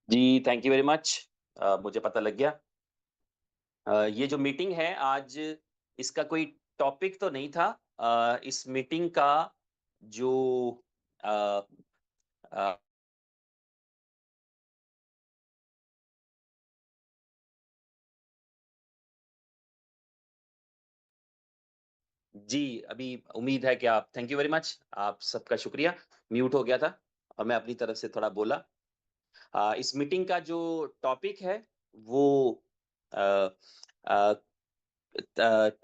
Ji, thank you very much. मुझे पता लग गया। ये जो मीटिंग है आज, इसका कोई टॉपिक तो नहीं था। इस मीटिंग का जो अ अ, जी, अभी उम्मीद है कि आप थैंक यू वेरी मच। आप सबका शुक्रिया। म्यूट हो गया था और मैं अपनी तरफ से थोड़ा बोला। इस मीटिंग का जो टॉपिक है वो अ अ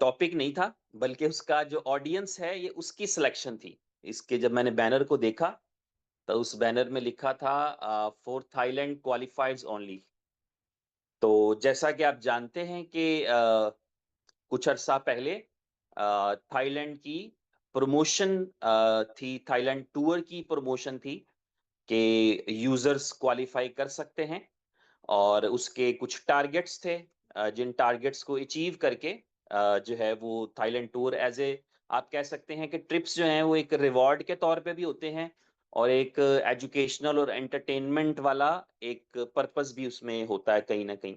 टॉपिक नहीं था, बल्कि उसका जो ऑडियंस है, ये उसकी सिलेक्शन थी। इसके जब मैंने बैनर को देखा, तो उस बैनर में लिखा था फॉर थाईलैंड क्वालिफाइड्स ओनली। तो जैसा कि आप जानते हैं कि कुछ अरसा पहले थाईलैंड की प्रमोशन थी, थाईलैंड टूर की प्रमोशन थी कि यूज़र्स क्वालिफ़ाई कर सकते हैं और उसके कुछ टारगेट्स थे, जिन टारगेट्स को अचीव करके जो है वो थाईलैंड टूर एज़ ए आप कह सकते हैं कि ट्रिप्स जो हैं वो एक रिवॉर्ड के तौर पे भी होते हैं और एक एजुकेशनल और एंटरटेनमेंट वाला एक पर्पस भी उसमें होता है कहीं न कहीं।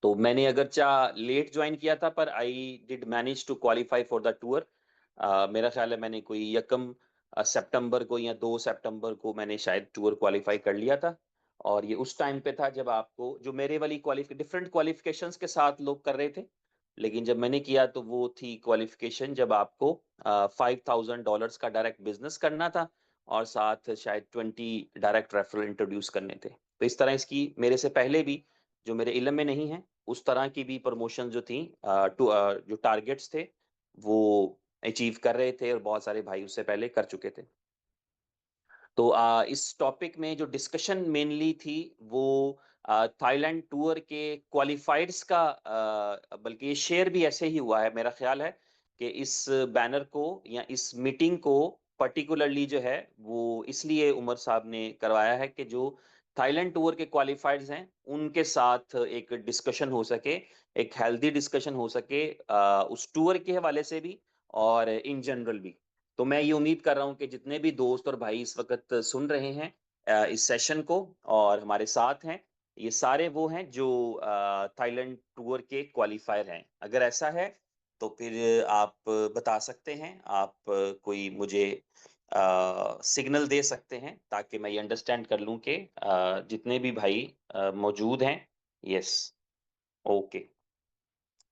तो मैंने अगरचा लेट जॉइन किया था पर I did manage to qualify for the tour. मेरा ख़्याल है मैंने कोई यकम सितंबर को या 2 सितंबर को मैंने शायद टूर क्वालिफाई कर लिया था। और ये उस टाइम पे था जब आपको जो मेरे वाली डिफरेंट क्वालिफ़िकेशंस के साथ लोग कर रहे थे। लेकिन जब मैंने किया तो वो थी क्वालिफ़िकेशन जब आपको $5000 का डायरेक्ट बिज़नेस करना था और साथ शायद 20 डायरेक्ट रेफरल इंट्रोड्यूस करने थे। तो इस तरह इसकी मेरे से पहले भी जो मेरे इल्म में नहीं है, उस तरह की भी प्रमोशन जो थी जो टारगेट्स थे, वो अचीव कर रहे थे और बहुत सारे भाई उससे पहले कर चुके थे। तो इस टॉपिक में जो डिस्कशन मेनली थी वो थाईलैंड टूर के क्वालिफाइड्स का बल्कि ये शेयर भी ऐसे ही हुआ है मेरा ख़्याल है कि इस बैनर को या इस मीटिंग को पर्टिकुलरली जो है वो इसलिए उमर साहब ने करवाया है कि जो थाईलैंड टूर के क्वालिफाइड्स हैं, उनके साथ एक डिस्कशन हो सके, एक हेल्दी डिस्कशन हो सके उस टूर के हवाले से भी और इन जनरल भी। तो मैं ये उम्मीद कर रहा हूँ कि जितने भी दोस्त और भाई इस वक़्त सुन रहे हैं इस सेशन को और हमारे साथ हैं, ये सारे वो हैं जो थाईलैंड टूर के क्वालिफ़ायर हैं। अगर ऐसा है, तो फिर आप बता सकते हैं, आप कोई मुझे सिग्नल दे सकते हैं ताकि मैं ये अंडरस्टैंड कर लूँ कि जितने भी भाई मौजूद हैं, येस, ओके।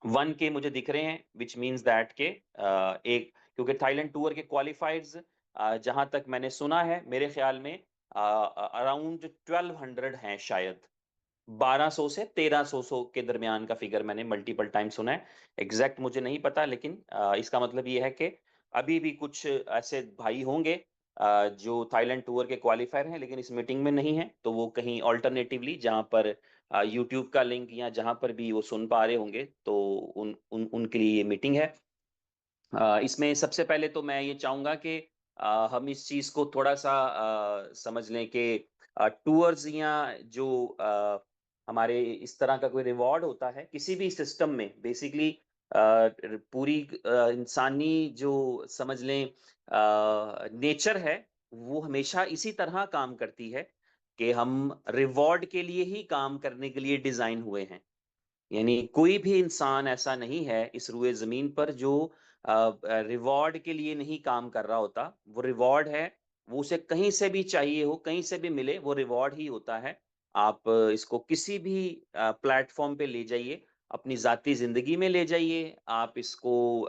1 के मुझे दिख रहे हैं व्हिच मीन्स दैट के एक क्योंकि थाईलैंड टूर के क्वालिफाइड्स जहाँ तक मैंने सुना है मेरे ख़्याल में अराउंड 1200 हैं शायद। 1200 से 1300 के दरमियान का फ़िगर मैंने मल्टीपल टाइम सुना है। एग्ज़ैक्ट मुझे नहीं पता लेकिन इसका मतलब ये है कि अभी भी कुछ ऐसे भाई होंगे जो थाईलैंड टूर के क्वालिफ़ायर हैं लेकिन इस मीटिंग में नहीं हैं, तो वो कहीं अल्टरनेटिवली जहाँ पर यूट्यूब का लिंक या जहाँ पर भी वो सुन पा रहे होंगे, तो उन उन उनके लिए ये मीटिंग है। इसमें सबसे पहले तो मैं ये चाहूँगा कि हम इस चीज़ को थोड़ा-सा समझ लें कि टूअर्स या जो हमारे इस तरह का कोई रिवॉर्ड होता है, किसी भी सिस्टम में बेसिकली पूरी इंसानी जो समझ लें नेचर है, वो हमेशा इसी तरह काम करती है कि हम रिवॉर्ड के लिए ही काम करने के लिए डिज़ाइन हुए हैं। यानी कोई भी इंसान ऐसा नहीं है इस रुए ज़मीन पर जो रिवॉर्ड के लिए नहीं काम कर रहा होता। वो रिवॉर्ड है, वो उसे कहीं से भी चाहिए हो, कहीं से भी मिले, वो रिवॉर्ड ही होता है। आप इसको किसी भी प्लेटफ़ॉर्म पे ले जाइए, अपनी ज़ाती ज़िंदगी में ले जाइए, आप इसको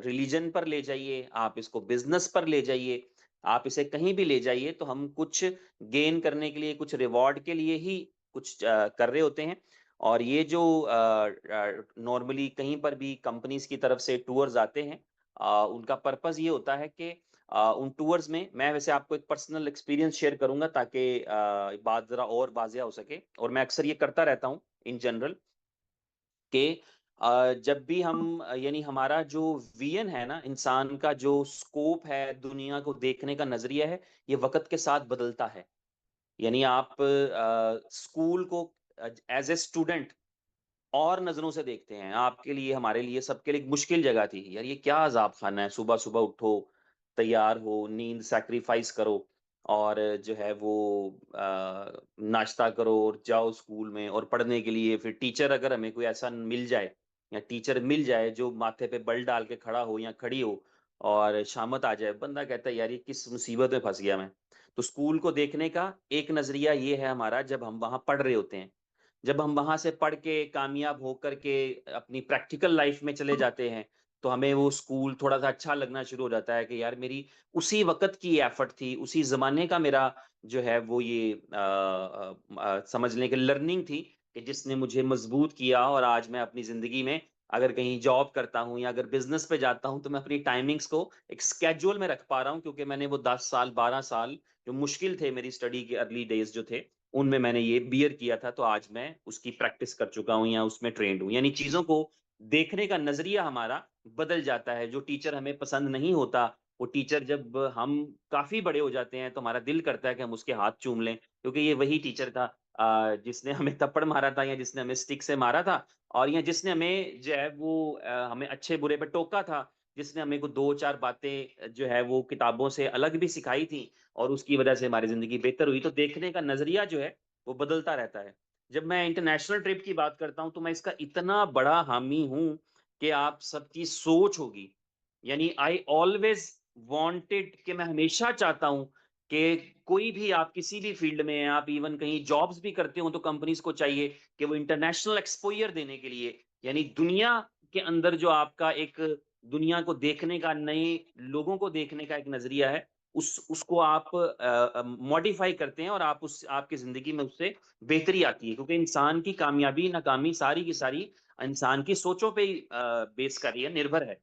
रिलिजन पर ले जाइए, आप इसको बिज़नेस पर ले जाइए, आप इसे कहीं भी ले जाइए, तो हम कुछ गेन करने के लिए, कुछ रिवॉर्ड के लिए ही कुछ कर रहे होते हैं। और ये जो नॉर्मली कहीं पर भी कंपनीज़ की तरफ से टूर्स आते हैं उनका पर्पज़ ये होता है कि उन टूर्स में मैं वैसे आपको एक पर्सनल एक्सपीरियंस शेयर करूँगा ताकि बात ज़रा और वाज़िया हो सके और मैं अक्सर ये करता रहता हूँ इन जनरल कि जब भी हम यानी हमारा जो विज़न है ना, इंसान का जो स्कोप है, दुनिया को देखने का नज़रिया है, ये वक़्त के साथ बदलता है। यानी आप स्कूल को एज़ ए स्टूडेंट और नज़रों से देखते हैं। आपके लिए, हमारे लिए, सबके लिए एक मुश्किल जगह थी। यार ये क्या अज़ाब खाना है, सुबह-सुबह उठो, तैयार हो, नींद सैक्रिफ़ाइस करो और जो है वो नाश्ता करो और जाओ स्कूल में और पढ़ने के लिए। फिर टीचर अगर हमें कोई ऐसा मिल जाए या टीचर मिल जाए जो माथे पे बल डाल के खड़ा हो या खड़ी हो और शामत आ जाए, बंदा कहता है यार ये किस मुसीबत में फँस गया मैं। तो स्कूल को देखने का एक नज़रिया ये है हमारा, जब हम वहाँ पढ़ रहे होते हैं। जब हम वहाँ से पढ़ के कामयाब होकर के अपनी प्रैक्टिकल लाइफ़ में चले जाते हैं, तो हमें वो स्कूल थोड़ा-सा अच्छा लगना शुरू हो जाता है कि यार मेरी उसी वक़्त की एफ़र्ट थी, उसी ज़माने का मेरा जो है वो ये समझ लें कि लर्निंग थी कि जिसने मुझे मजबूत किया, और आज मैं अपनी ज़िंदगी में अगर कहीं जॉब करता हूँ या अगर बिज़नेस पे जाता हूँ, तो मैं अपनी टाइमिंग्स को एक स्केड्यूल में रख पा रहा हूँ, क्योंकि मैंने वो 10 साल, 12 साल जो मुश्किल थे मेरी स्टडी के अर्ली डेज़ जो थे, उनमें मैंने ये बियर किया था, तो आज मैं उसकी प्रैक्टिस कर चुका हूँ या उसमें ट्रेन्ड हूँ। यानी चीज़ों को देखने का नज़रिया हमारा बदल जाता है। जो टीचर हमें पसंद नहीं होता, वो टीचर जब हम काफ़ी बड़े हो जाते हैं, तो हमारा दिल करता है कि हम उसके हाथ चूम लें, क्योंकि ये वही टीचर था जिसने हमें थप्पड़ मारा था या जिसने हमें स्टिक से मारा था, और या जिसने हमें जो है वो हमें अच्छे-बुरे पे टोका था, जिसने हमें को 2-4 बातें जो है वो किताबों से अलग भी सिखाई थी, और उसकी वजह से हमारी ज़िंदगी बेहतर हुई। तो देखने का नज़रिया जो है, वो बदलता रहता है। जब मैं इंटरनेशनल ट्रिप की बात करता हूँ, तो मैं इसका इतना बड़ा हामी हूँ कि आप सबकी सोच होगी। यानी आई ऑलवेज़ वांटेड कि मैं हमेशा चाहता हूँ कि कोई भी आप किसी भी फ़ील्ड में हैं, आप इवन कहीं जॉब्स भी करते हो, तो कंपनीज़ को चाहिए कि वो इंटरनेशनल एक्सपोज़र देने के लिए, यानी दुनिया के अंदर जो आपका एक दुनिया को देखने का, नए लोगों को देखने का एक नज़रिया है, उसको आप मॉडिफ़ाई करते हैं, और आप उस आपकी ज़िंदगी में उससे बेहतरी आती है, क्योंकि इंसान की कामयाबी, नाकामी सारी की सारी इंसान की सोचों पे ही बेस कर रही है, निर्भर है।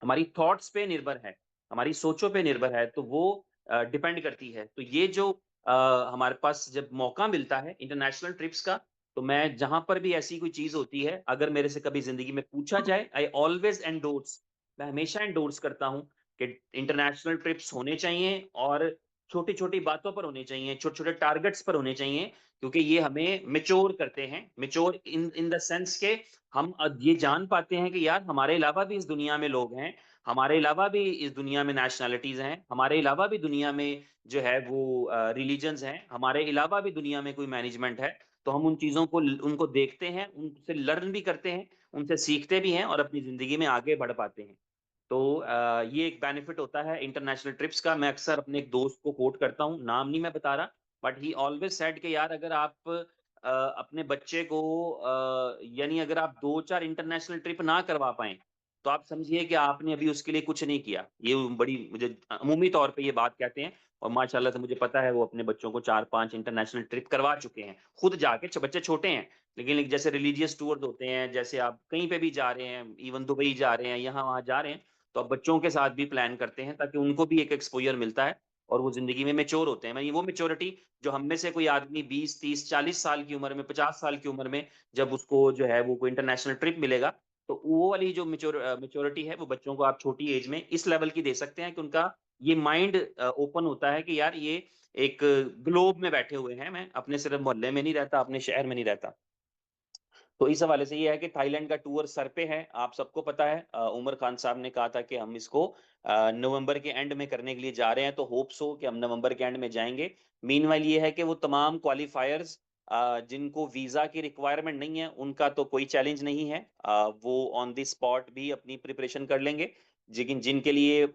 हमारी थॉट्स पे निर्भर है, हमारी सोचों पे निर्भर है, तो वो डिपेंड करती है। तो ये जो अ, हमारे पास जब मौका मिलता है इंटरनेशनल ट्रिप्स का, तो मैं जहाँ पर भी ऐसी कोई चीज़ होती है, अगर मेरे से कभी ज़िंदगी में पूछा जाए, आई ऑलवेज़ एंडोर्स, मैं हमेशा एंडोर्स करता हूँ कि इंटरनेशनल ट्रिप्स होने चाहिए, और छोटी-छोटी बातों पर होने चाहिए, छोटे-छोटे टारगेट्स पर होने चाहिए, क्योंकि ये हमें मैच्योर करते हैं। Mature in in the sense के हम ये जान पाते हैं कि यार हमारे अलावा भी इस दुनिया में लोग हैं, हमारे अलावा भी इस दुनिया में नेशनैलिटीज़ हैं, हमारे अलावा भी दुनिया में जो है वो रिलिजन्स हैं, हमारे अलावा भी दुनिया में कोई मैनेजमेंट है। तो हम उन चीज़ों को उनको देखते हैं, उनसे लर्न भी करते हैं, उनसे सीखते भी हैं और अपनी ज़िंदगी में आगे बढ़ पाते हैं। तो ये एक बेनिफिट होता है इंटरनेशनल ट्रिप्स का। मैं अक्सर अपने एक दोस्त को कोट करता हूँ, नाम नहीं मैं बता रहा, बट ही ऑलवेज़ सेड कि यार अगर आप अपने बच्चे को यानी अगर आप 2-4 इंटरनेशनल ट्रिप ना करवा पाएँ, तो आप समझिए कि आपने अभी उसके लिए कुछ नहीं किया। ये बड़ी मुझे अमूमी तौर पे ये बात कहते हैं, और माशाअल्लाह से मुझे पता है वो अपने बच्चों को 4-5 इंटरनेशनल ट्रिप करवा चुके हैं, खुद जाके बच्चे छोटे हैं, लेकिन एक जैसे रिलीजियस टूर्स होते हैं, जैसे आप कहीं पे भी जा रहे हैं, इवन दुबई जा रहे हैं, यहाँ-वहाँ जा रहे हैं, तो आप बच्चों के साथ भी प्लान करते हैं ताकि उनको भी एक एक्सपोज़र मिलता है और वो ज़िंदगी में मैच्योर होते हैं। मैं वो मैच्योरिटी जो हम में से कोई आदमी 20, 30, 40 साल की उम्र में, 50 साल की उम्र में जब उसको जो है वो कोई इंटरनेशनल ट्रिप मिलेगा, तो वो वाली जो मैच्योरिटी है, वो बच्चों को आप छोटी एज में इस लेवल की दे सकते हैं कि उनका ये माइंड ओपन होता है कि यार ये एक ग्लोब में बैठे हुए हैं, मैं अपने सिर्फ़ मोहल्ले में नहीं रहता, अपने शहर में नहीं रहता। तो इस हवाले से ये है कि थाईलैंड का टूर सर पे है, आप सबको पता है। उमर खान साहब ने कहा था कि हम इसको नवंबर के एंड में करने के लिए जा रहे हैं, तो होप सो कि हम नवंबर के एंड में जाएँगे। मीनवाइल ये है कि वो तमाम क्वालिफ़ायर्स जिनको वीज़ा की रिक्वायरमेंट नहीं है, उनका तो कोई चैलेंज नहीं है। वो ऑन द स्पॉट भी अपनी प्रिपरेशन कर लेंगे। लेकिन जिनके लिए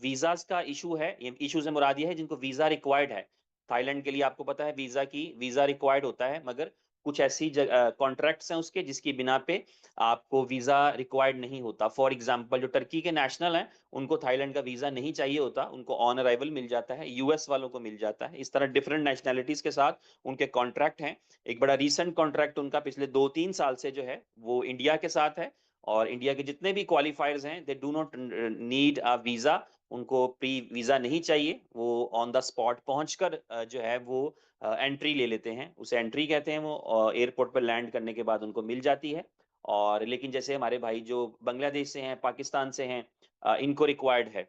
वीज़ाज़ का इश्यू है, ये इश्यू से मुराद ये है जिनको वीज़ा रिक्वायर्ड है। थाईलैंड के लिए आपको पता है वीज़ा रिक्वायर्ड होता है, मगर कुछ ऐसी कॉन्ट्रैक्ट्स हैं उसके जिसकी बिना पे आपको वीज़ा रिक्वायर्ड नहीं होता। फॉर एग्ज़ाम्पल जो टर्की के नेशनल हैं, उनको थाईलैंड का वीज़ा नहीं चाहिए होता, उनको ऑन अराइवल मिल जाता है, यूएस वालों को मिल जाता है। इस तरह डिफरेंट नेशनैलिटीज़ के साथ उनके कॉन्ट्रैक्ट हैं। एक बड़ा रीसेंट कॉन्ट्रैक्ट उनका पिछले 2-3 साल से जो है, वो इंडिया के साथ है, और इंडिया के जितने भी क्वालिफ़ायर्स हैं, they do not need a visa, उनको प्री वीज़ा नहीं चाहिए। वो ऑन द स्पॉट पहुँचकर जो है वो एंट्री ले लेते हैं, उसे एंट्री कहते हैं वो, एयरपोर्ट पर लैंड करने के बाद उनको मिल जाती है। और लेकिन जैसे हमारे भाई जो बांग्लादेश से हैं, पाकिस्तान से हैं, इनको रिक्वायर्ड है।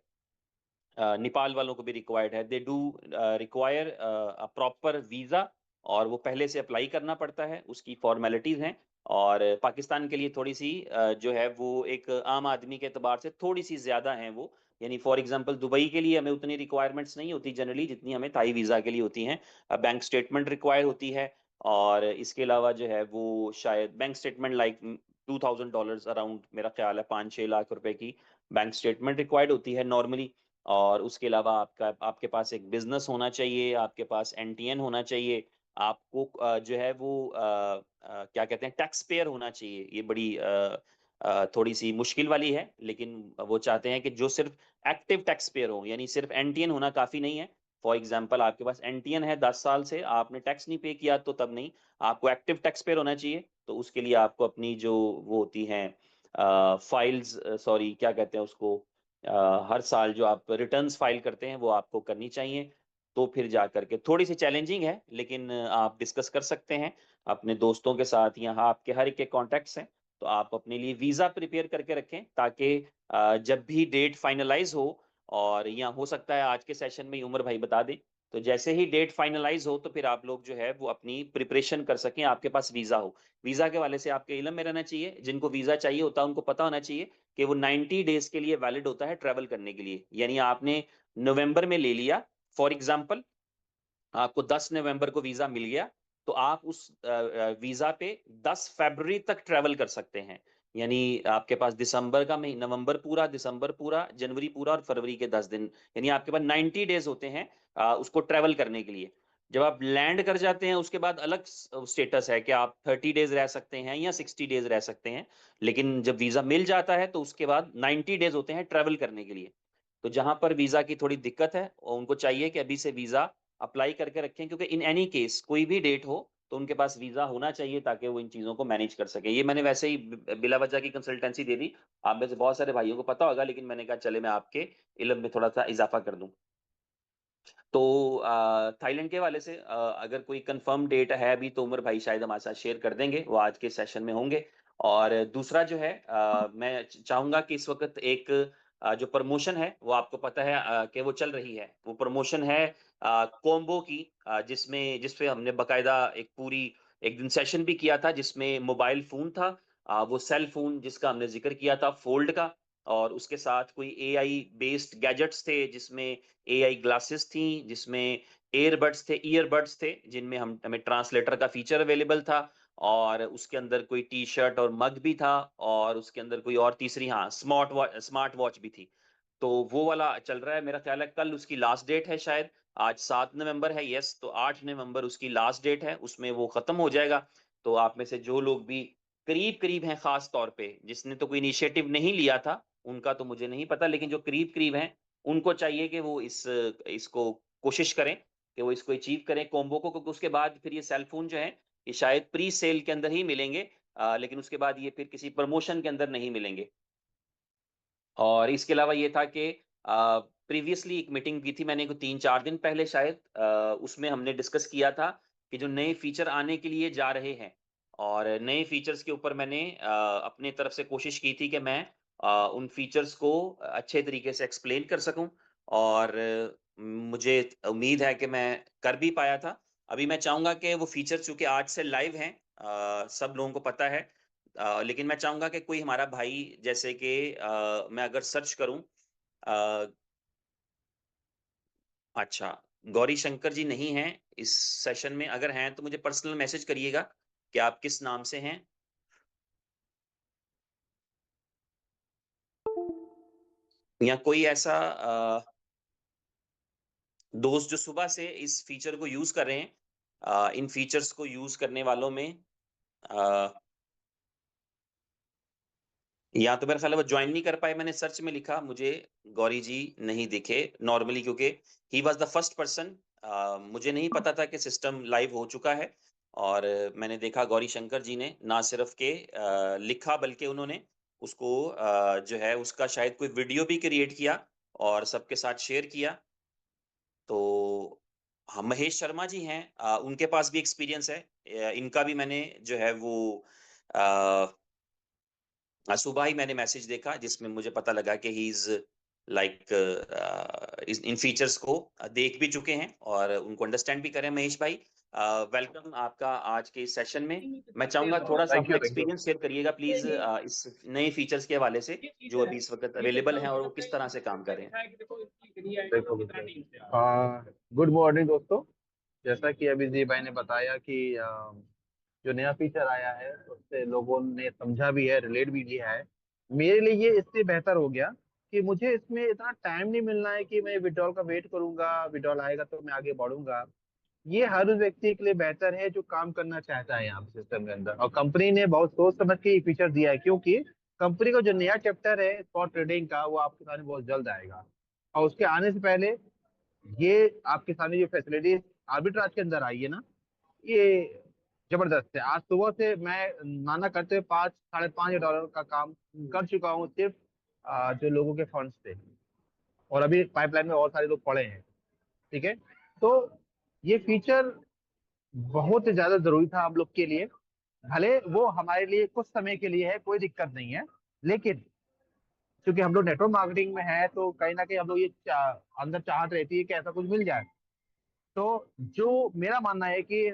नेपाल वालों को भी रिक्वायर्ड है। They do require a proper visa, और वो पहले से अप्लाई करना पड़ता है, उसकी फ़ॉर्मेलिटीज़ हैं। और पाकिस्तान के लिए थोड़ी-सी जो है वो एक आम आदमी के एतबार से थोड़ी-सी ज़्यादा हैं वो, यानी फॉर एग्जांपल दुबई के लिए हमें उतनी रिक्वायरमेंट्स नहीं होती जनरली जितनी हमें थाई वीज़ा के लिए होती हैं। बैंक स्टेटमेंट रिक्वायर होती है और इसके अलावा जो है वो शायद बैंक स्टेटमेंट लाइक $2000 अराउंड मेरा ख्याल है 5-6 लाख रुपए की बैंक स्टेटमेंट रिक्वायर्ड होती है नॉर्मली। और उसके अलावा आपके पास एक बिज़नेस होना चाहिए, आपके पास एनटीएन होना चाहिए, आपको जो है वो क्या कहते हैं टैक्स पेयर होना चाहिए। ये बड़ी थोड़ी-सी मुश्किल वाली है, लेकिन वो चाहते हैं कि जो सिर्फ़ एक्टिव टैक्स पेयर हो, यानी सिर्फ़ एनटीएन होना काफ़ी नहीं है। फॉर एग्ज़ाम्पल आपके पास एनटीएन है 10 साल से, आपने टैक्स नहीं पे किया तो तब नहीं, आपको एक्टिव टैक्स पेयर होना चाहिए। तो उसके लिए आपको अपनी जो वो होती हैं फाइल्स सॉरी क्या कहते हैं उसको हर साल जो आप रिटर्न्स फाइल करते हैं, वो आपको करनी चाहिए। तो फिर जा कर के थोड़ी-सी चैलेंजिंग है, लेकिन आप डिस्कस कर सकते हैं अपने दोस्तों के साथ या हाँ, आपके हर एक के कॉन्टैक्ट्स हैं, तो आप अपने लिए वीज़ा प्रिपेयर करके रखें ताकि जब भी डेट फाइनलाइज़ हो और या हो सकता है आज के सेशन में ही उमर भाई बता दें, तो जैसे ही डेट फाइनलाइज़ हो तो फिर आप लोग जो है वो अपनी प्रिपरेशन कर सकें, आपके पास वीज़ा हो। वीज़ा के हवाले से आपके इल्म में रहना चाहिए, जिनको वीज़ा चाहिए होता है उनको पता होना चाहिए कि वो 90 डेज़ के लिए वैलिड होता है ट्रैवल करने के लिए। यानी आपने नवंबर में ले लिया फॉर एग्ज़ाम्पल आपको 10 नवंबर को वीज़ा मिल गया, तो आप उस वीज़ा पे 10 फरवरी तक ट्रैवल कर सकते हैं। यानी आपके पास दिसंबर का मही नवंबर पूरा, दिसंबर पूरा, जनवरी पूरा और फरवरी के 10 दिन, यानी आपके पास 90 डेज़ होते हैं उसको ट्रैवल करने के लिए। जब आप लैंड कर जाते हैं, उसके बाद अलग स्टेटस है कि आप 30 डेज़ रह सकते हैं या 60 डेज़ रह सकते हैं। लेकिन जब वीज़ा मिल जाता है, तो उसके बाद 90 डेज़ होते हैं ट्रैवल करने के लिए। तो जहाँ पर वीज़ा की थोड़ी दिक्कत है, उनको चाहिए कि अभी से वीज़ा अप्लाई करके रखें क्योंकि इन एनी केस कोई भी डेट हो, तो उनके पास वीज़ा होना चाहिए ताकि वो इन चीज़ों को मैनेज कर सकें। ये मैंने वैसे ही बिला वजह की कंसल्टेंसी दे दी। आप में से बहुत सारे भाइयों को पता होगा लेकिन मैंने कहा चले मैं आपके इल्म में थोड़ा-सा इज़ाफ़ा कर दूँ। तो थाईलैंड के हवाले से अगर कोई कन्फर्म डेट है अभी तो उमर भाई शायद हमारे साथ शेयर कर देंगे, वो आज के सेशन में होंगे। और दूसरा जो है मैं चाहूँगा कि इस वक़्त एक जो प्रमोशन है वो आपको पता है कि वो चल रही है। वो प्रमोशन है कॉम्बो की जिस पे हमने बाकायदा एक दिन सेशन भी किया था जिसमें मोबाइल फ़ोन था वो सेल फ़ोन जिसका हमने ज़िक्र किया था फ़ोल्ड का और उसके साथ कोई एआई बेस्ड गैजेट्स थे जिसमें एआई ग्लासेस थी, जिसमें ईयरबड्स थे, जिनमें हम हमें ट्रांसलेटर का फीचर अवेलेबल था और उसके अंदर कोई टी-शर्ट और मग भी था और उसके अंदर कोई और तीसरी हाँ, स्मार्ट वॉच भी थी। तो वो वाला चल रहा है, मेरा ख़्याल है कल उसकी लास्ट डेट है शायद, आज 7 नवंबर है यस, तो 8 नवंबर उसकी लास्ट डेट है, उसमें वो ख़त्म हो जाएगा। तो आप में से जो लोग भी करीब-करीब हैं ख़ास तौर पे, जिसने तो कोई इनिशिएटिव नहीं लिया था, उनका तो मुझे नहीं पता, लेकिन जो करीब-करीब हैं, उनको चाहिए कि वो इसको कोशिश करें कि वो इसको अचीव करें कॉम्बो को क्योंकि उसके बाद फिर ये सेल फोन जो हैं, ये शायद प्री सेल के अंदर ही मिलेंगे लेकिन उसके बाद ये फिर किसी प्रमोशन के अंदर नहीं मिलेंगे। और इसके अलावा ये था कि प्रीवियसली एक मीटिंग की थी मैंने को 3-4 दिन पहले शायद उसमें हमने डिस्कस किया था कि जो नए फीचर आने के लिए जा रहे हैं और नए फीचर्स के ऊपर मैंने अपनी तरफ से कोशिश की थी कि मैं उन फीचर्स को अच्छे तरीके से एक्सप्लेन कर सकूं और मुझे उम्मीद है कि मैं कर भी पाया था। अभी मैं चाहूँगा कि वो फीचर चूँकि आज से लाइव हैं सब लोगों को पता है लेकिन मैं चाहूँगा कि कोई हमारा भाई जैसे कि मैं अगर सर्च करूँ अ, अच्छा, गौरी शंकर जी नहीं हैं इस सेशन में, अगर हैं तो मुझे पर्सनल मैसेज करिएगा कि आप किस नाम से हैं या कोई ऐसा दोस्त जो सुबह से इस फीचर को यूज़ कर रहे हैं इन फीचर्स को यूज़ करने वालों में अ या तो मेरा ख़्याल है वो जॉइन नहीं कर पाए, मैंने सर्च में लिखा, मुझे गौरी जी नहीं दिखे नॉर्मली क्योंकि he was the first person मुझे नहीं पता था कि सिस्टम लाइव हो चुका है और मैंने देखा गौरी शंकर जी ने ना सिर्फ़ के लिखा बल्कि उन्होंने उसको जो है उसका शायद कोई वीडियो भी क्रिएट किया और सबके साथ शेयर किया। तो हाँ, महेश शर्मा जी हैं उनके पास भी एक्सपीरियंस है। इनका भी मैंने जो है वो अ सुबह ही मैंने मैसेज देखा जिसमें मुझे पता लगा कि ही इज़ लाइक इस इन फीचर्स को देख भी चुके हैं और उनको अंडरस्टैंड भी कर रहे हैं महेश भाई। वेलकम आपका आज के इस सेशन में। मैं चाहूँगा थोड़ा-सा थैंक अपना you, thank you. Experience share करिएगा प्लीज़ इस नए फीचर्स के हवाले से, जो अभी इस वक़्त अवेलेबल हैं और वो किस तरह से काम कर रहे हैं? बिल्कुल, बिल्कुल। गुड मॉर्निंग दोस्तों। जैसा कि अभी जी भाई ने बताया कि जो नया फीचर आया है उससे लोगों ने समझा भी है, रिलेट भी किया है। मेरे लिए ये इसलिए बेहतर हो गया कि मुझे इसमें इतना टाइम नहीं मिलना है कि मैं विड्रॉल का वेट करूंगा, विड्रॉल आएगा तो मैं आगे बढ़ूंगा। ये हर उस व्यक्ति के लिए बेहतर है जो काम करना चाहता है यहाँ पे सिस्टम के अंदर, और कंपनी ने बहुत सोच समझ के ये फीचर दिया है, क्योंकि कंपनी का जो नया चैप्टर है स्पॉट ट्रेडिंग का, वो आपके सामने बहुत जल्द आएगा। और उसके आने से पहले ये आपके सामने जो फैसिलिटी आर्बिट्राज के अंदर आई है ना, ये जबरदस्त है। आज सुबह से मैं माना करते हुए 5 साढ़े 5 डॉलर का काम कर चुका हूँ, सिर्फ जो लोगों के फंड्स थे। और अभी पाइपलाइन में और सारे लोग पड़े हैं। ठीक है। तो ये फीचर बहुत ज्यादा जरूरी था हम लोग के लिए। भले वो हमारे लिए कुछ समय के लिए है, कोई दिक्कत नहीं है, लेकिन क्योंकि हम लोग नेटवर्क मार्केटिंग में है तो कहीं ना कहीं हम लोग अंदर चाहत रहती है कि ऐसा कुछ मिल जाए। तो जो मेरा मानना है कि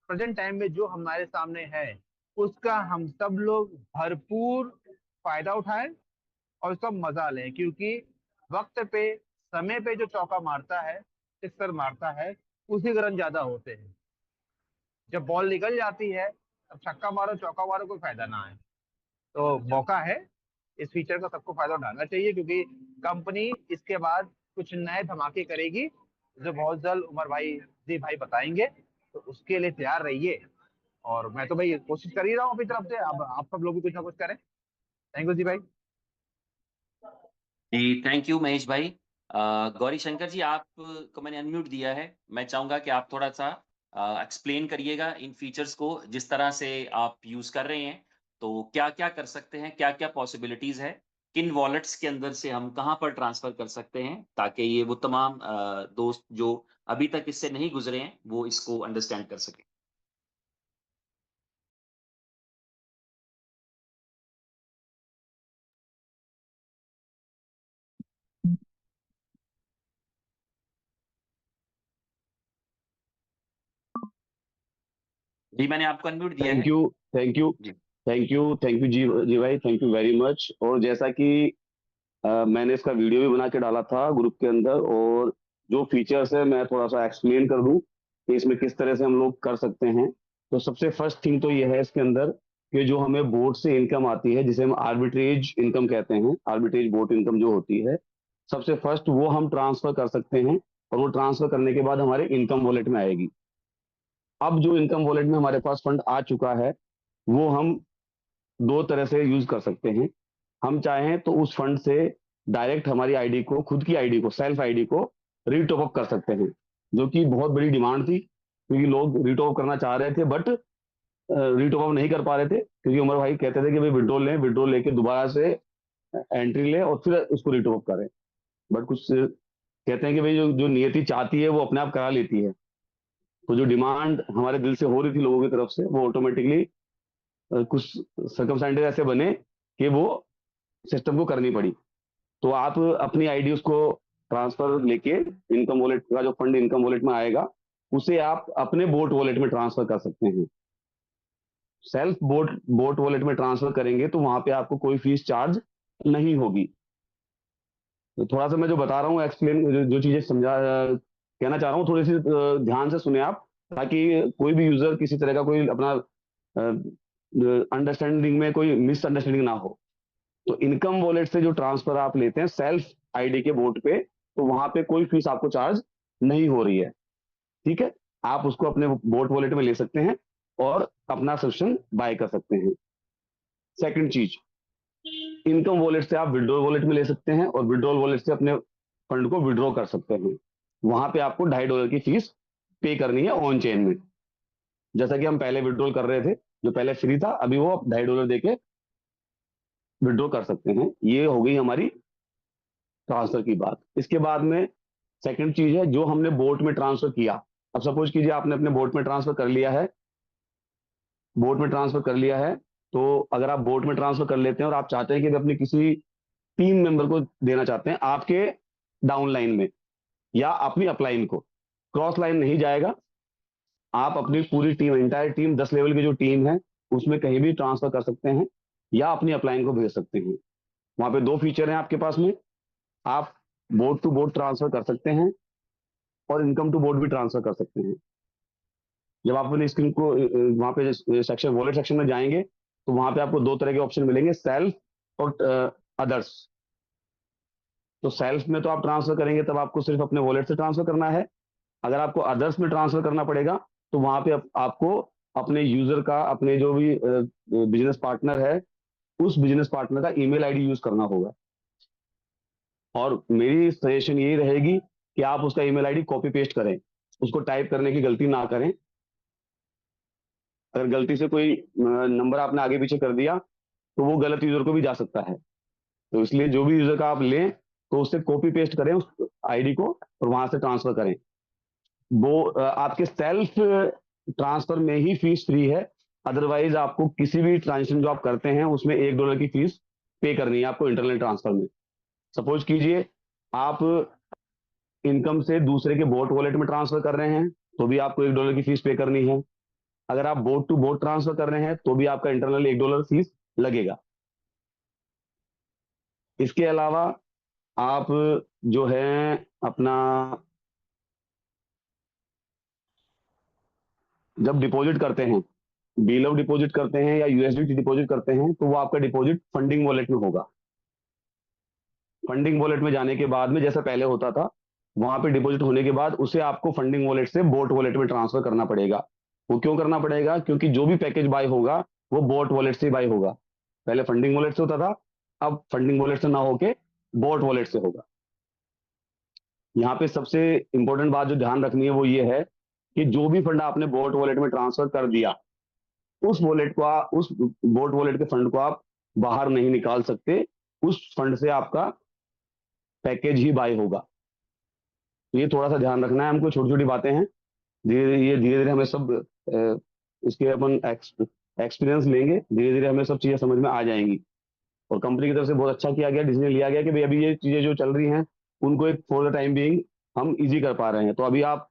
प्रेजेंट टाइम में जो हमारे सामने है, उसका हम सब लोग भरपूर फायदा उठाएं और उसका मजा लें, क्योंकि वक्त पे, समय पे जो चौका मारता है, सिक्सर मारता है, उसी के रन ज्यादा होते हैं। जब बॉल निकल जाती है तब छक्का मारो चौका मारो कोई फायदा ना है। तो मौका है, इस फीचर का सबको फायदा उठाना चाहिए, क्योंकि कंपनी इसके बाद कुछ नए धमाके करेगी जो बहुत जल्द उमर भाई जी भाई बताएंगे। तो उसके लिए तैयार रहिए। और मैं तो भाई कोशिश कर ही रहा हूँ अपनी तरफ से, अब आप सब लोग भी कुछ ना कुछ करें। थैंक यू जी भाई। जी, थैंक यू महेश भाई। गौरी शंकर जी आपको मैंने अनम्यूट दिया है। मैं चाहूँगा कि आप थोड़ा-सा एक्सप्लेन करिएगा इन फीचर्स को जिस तरह से आप यूज़ कर रहे हैं। तो क्या-क्या कर सकते हैं? क्या-क्या पॉसिबिलिटीज़ है? किन वॉलेट्स के अंदर से हम कहाँ पर ट्रांसफ़र कर सकते हैं? ताकि ये वो तमाम दोस्त जो अभी तक इससे नहीं गुज़रे हैं, वो इसको अंडरस्टैंड कर सकें। जी, मैंने आपको अनम्यूट दिया थैंक है। यू, थैंक यू, जी। थैंक यू, थैंक यू जी। जी भाई, थैंक यू वेरी मच। और जैसा कि मैंने इसका वीडियो भी बना के डाला था ग्रुप के अंदर, और जो फीचर्स है मैं थोड़ा सा एक्सप्लेन कर दूं कि इसमें किस तरह से हम लोग कर सकते हैं। तो सबसे फर्स्ट थिंग तो ये है इसके अंदर कि जो हमें बोट से इनकम आती है, जिसे हम आर्बिट्रेज इनकम कहते हैं, आर्बिट्रेज बोट इनकम जो होती है, सबसे फर्स्ट वो हम ट्रांसफर कर सकते हैं। और वो ट्रांसफर करने के बाद हमारे इनकम वॉलेट में आएगी। अब जो इनकम वॉलेट में हमारे पास फंड आ चुका है, वो हम दो तरह से यूज कर सकते हैं। हम चाहें तो उस फंड से डायरेक्ट हमारी आईडी को, खुद की आईडी को, सेल्फ आईडी को रीटॉप अप कर सकते हैं, जो कि बहुत बड़ी डिमांड थी, क्योंकि लोग रीटॉप अप करना चाह रहे थे, बट रीटॉप अप नहीं कर पा रहे थे, क्योंकि उमर भाई कहते थे कि भाई विड्रॉल लें, विड्रॉल लेके दोबारा से एंट्री लें और फिर उसको रीटॉप अप करें। बट कुछ कहते हैं कि भाई जो जो नियति चाहती है वो अपने आप करा लेती है। तो जो डिमांड हमारे दिल से हो रही थी लोगों की तरफ से, वो ऑटोमेटिकली कुछ सर्कमस्टेंसेस ऐसे बने कि वो सिस्टम को करनी पड़ी। तो आप अपनी आईडी उसको ट्रांसफर लेके, इनकम वॉलेट का जो फंड इनकम वॉलेट में आएगा, उसे आप अपने बोट वॉलेट में ट्रांसफर कर सकते हैं। सेल्फ बोट बोट वॉलेट में ट्रांसफर करेंगे तो वहां पे आपको कोई फीस चार्ज नहीं होगी। तो थोड़ा सा मैं जो बता रहा हूँ एक्सप्लेन, जो चीजें कहना चाह रहा हूँ, थोड़ी सी ध्यान से सुने आप, ताकि कोई भी यूजर किसी तरह का कोई अपना अंडरस्टैंडिंग में कोई मिसअंडरस्टैंडिंग ना हो। तो इनकम वॉलेट से जो ट्रांसफर आप लेते हैं सेल्फ आईडी के बोट पे, तो वहां पे कोई फीस आपको चार्ज नहीं हो रही है। ठीक है। आप उसको अपने बोट वॉलेट में ले सकते हैं और अपना सब्सक्रिप्शन बाय कर सकते हैं। सेकंड चीज, इनकम वॉलेट से आप विड्रॉल वॉलेट में ले सकते हैं, और विड्रॉल वॉलेट से अपने फंड को विड्रॉ कर सकते हैं। वहां पे आपको $2.5 की फीस पे करनी है ऑन चेन में। जैसा कि हम पहले विड्रॉल कर रहे थे, जो पहले फ्री था, अभी वो आप $2.5 देके विड्रॉ कर सकते हैं। ये हो गई हमारी ट्रांसफर की बात। इसके बाद में सेकंड चीज है, जो हमने बोट में ट्रांसफर किया। अब सपोज कीजिए आपने अपने बोट में ट्रांसफर कर लिया है, बोट में ट्रांसफर कर लिया है। तो अगर आप बोट में ट्रांसफर कर लेते हैं और आप चाहते हैं कि अपने किसी टीम मेंबर को देना चाहते हैं, आपके डाउन लाइन में या अपनी अपलाइन को, क्रॉस लाइन नहीं जाएगा, आप अपनी पूरी टीम, एंटायर टीम, 10 लेवल की जो टीम है उसमें कहीं भी ट्रांसफर कर सकते हैं या अपनी अपलाइन को भेज सकते हैं। वहां पे दो फीचर हैं आपके पास में, आप बोर्ड टू बोर्ड ट्रांसफर कर सकते हैं और इनकम टू बोर्ड भी ट्रांसफर कर सकते हैं। जब आप अपनी स्क्रीन को वहां पे सेक्शन, वॉलेट सेक्शन में जाएंगे तो वहां पे आपको दो तरह के ऑप्शन मिलेंगे, सेल्फ और अदर्स। तो सेल्फ में तो आप ट्रांसफर करेंगे तब आपको सिर्फ अपने वॉलेट से ट्रांसफर करना है। अगर आपको अदर्स में ट्रांसफर करना पड़ेगा तो वहां पे आपको अपने यूजर का, अपने जो भी बिजनेस पार्टनर है, उस बिजनेस पार्टनर का ईमेल आईडी यूज करना होगा। और मेरी सजेशन यही रहेगी कि आप उसका ईमेल आईडी कॉपी पेस्ट करें, उसको टाइप करने की गलती ना करें। अगर गलती से कोई नंबर आपने आगे पीछे कर दिया तो वो गलत यूजर को भी जा सकता है। तो इसलिए जो भी यूजर का आप लें तो उससे कॉपी पेस्ट करें उस आईडी को और वहां से ट्रांसफर करें। वो आपके सेल्फ ट्रांसफर में ही फीस फ्री है। अदरवाइज आपको किसी भी ट्रांजेक्शन जो आप करते हैं उसमें $1 की फीस पे करनी है आपको इंटरनेट ट्रांसफर में। सपोज कीजिए आप इनकम से दूसरे के बोट वॉलेट में ट्रांसफर कर रहे हैं तो भी आपको $1 की फीस पे करनी है। अगर आप बोट टू बोट ट्रांसफर कर रहे हैं तो भी आपका इंटरनल $1 फीस लगेगा। इसके अलावा आप जो है अपना जब डिपॉजिट करते हैं, बीलव डिपॉजिट करते हैं या यूएसडीटी डिपॉजिट करते हैं तो वो आपका डिपॉजिट फंडिंग वॉलेट में होगा। फंडिंग वॉलेट में जाने के बाद में जैसा पहले होता था, वहां पे डिपॉजिट होने के बाद उसे आपको फंडिंग वॉलेट से बोट वॉलेट में ट्रांसफर करना पड़ेगा। वो क्यों करना पड़ेगा? क्योंकि जो भी पैकेज बाय होगा वो बोट वॉलेट से बाय होगा। पहले फंडिंग वॉलेट से होता था, अब फंडिंग वॉलेट से ना होके बोट वॉलेट से होगा। यहाँ पे सबसे इंपॉर्टेंट बात जो ध्यान रखनी है वो ये है कि जो भी फंड आपने बोट वॉलेट में ट्रांसफर कर दिया, उस बोट वॉलेट के फंड को आप बाहर नहीं निकाल सकते। उस फंड से आपका पैकेज ही बाय होगा। तो ये थोड़ा सा ध्यान रखना है हमको, छोटी छोटी बातें हैं। धीरे धीरे हमें सब इसके अपन एक्सपीरियंस लेंगे, धीरे धीरे हमें सब चीजें समझ में आ जाएंगी। और कंपनी की तरफ से बहुत अच्छा किया गया, डिसीजन लिया गया कि भाई अभी ये चीजें जो चल रही हैं उनको एक फॉर द टाइम बीइंग हम इजी कर पा रहे हैं। तो अभी आप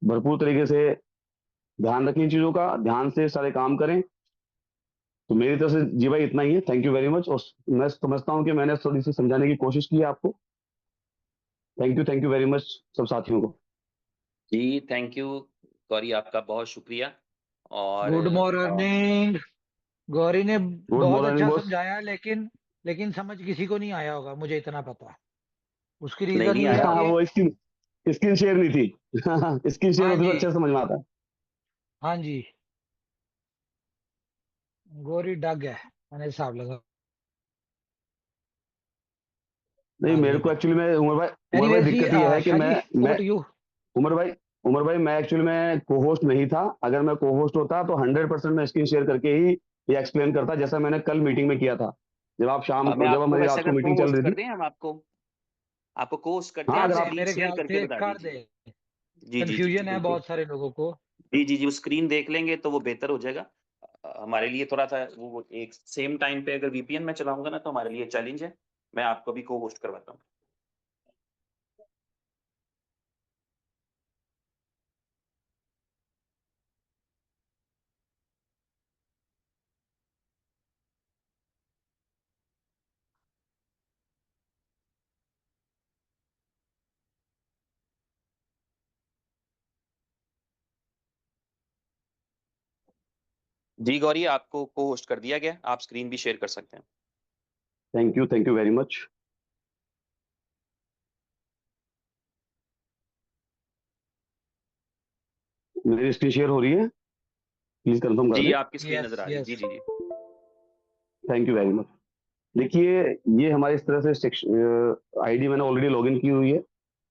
भरपूर तरीके से ध्यान रखें इन चीजों का, ध्यान से सारे काम करें। तो मेरी तरफ से जी भाई इतना ही है, थैंक यू वेरी मच। और मैं समझता हूँ कि मैंने थोड़ी सी समझाने की कोशिश की है आपको। थैंक यू वेरी मच सब साथियों को। जी, थैंक यू गौरी, आपका बहुत शुक्रिया। और गुड मॉर्निंग। गौरी ने गुड बहुत मॉर्निंग अच्छा बॉस। समझाया, लेकिन लेकिन समझ किसी को नहीं आया होगा, मुझे इतना पता है। उसकी नहीं, रीजन नहीं ये है आया। हाँ कि वो स्क्रीन शेयर नहीं थी स्क्रीन शेयर हाँ होती तो जी, अच्छे से समझ में आता। हाँ जी, गौरी डग है, मैंने हिसाब लगा नहीं मेरे को लिया। एक्चुअली में उमर भाई एनीवेज जी, दिक्कत ये है कि शाह मैं जी, ओवर मैं टू यू। उमर भाई उमर भाई मैं एक्चुअली में को होस्ट नहीं था। अगर मैं को होस्ट होता तो 100% मैं स्क्रीन शेयर करके ही ये एक्सप्लेन करता, जैसा मैंने कल मीटिंग में किया था। जब आप शाम मैं को, जब आपको हमारी वैसे रात को अगर को मीटिंग चल होस्ट रही कर थी। दें, हम आपको आपको को होस्ट करते हाँ हैं, कर आप अगर दे, आप, स्क्रीन मेरे शेयर ख्याल करके से बता कर दीजिए। दे। जी, जी, जी, जी, कंफ्यूजन है बिल्कुल। बहुत सारे लोगों को। जी, जी, जी, वो स्क्रीन देख लेंगे तो वो बेहतर हो जाएगा। हमारे लिए थोड़ा-सा वो एक सेम टाइम पे अगर वीपीएन में चलाऊँगा ना तो हमारे लिए चैलेंज है। मैं आपको भी को होस्ट करवाता हूँ। जी, गौरी, आपको को होस्ट कर दिया गया। आप स्क्रीन भी शेयर कर सकते हैं। Thank you very much. मेरी स्क्रीन शेयर हो रही है, प्लीज कंफर्म कर जी, दें। आपकी स्क्रीन यस नज़र आ रही है। जी, यस। जी, जी। Thank you very much. देखिए, ये हमारे इस तरह से आईडी मैंने ऑलरेडी लॉगिन की हुई है।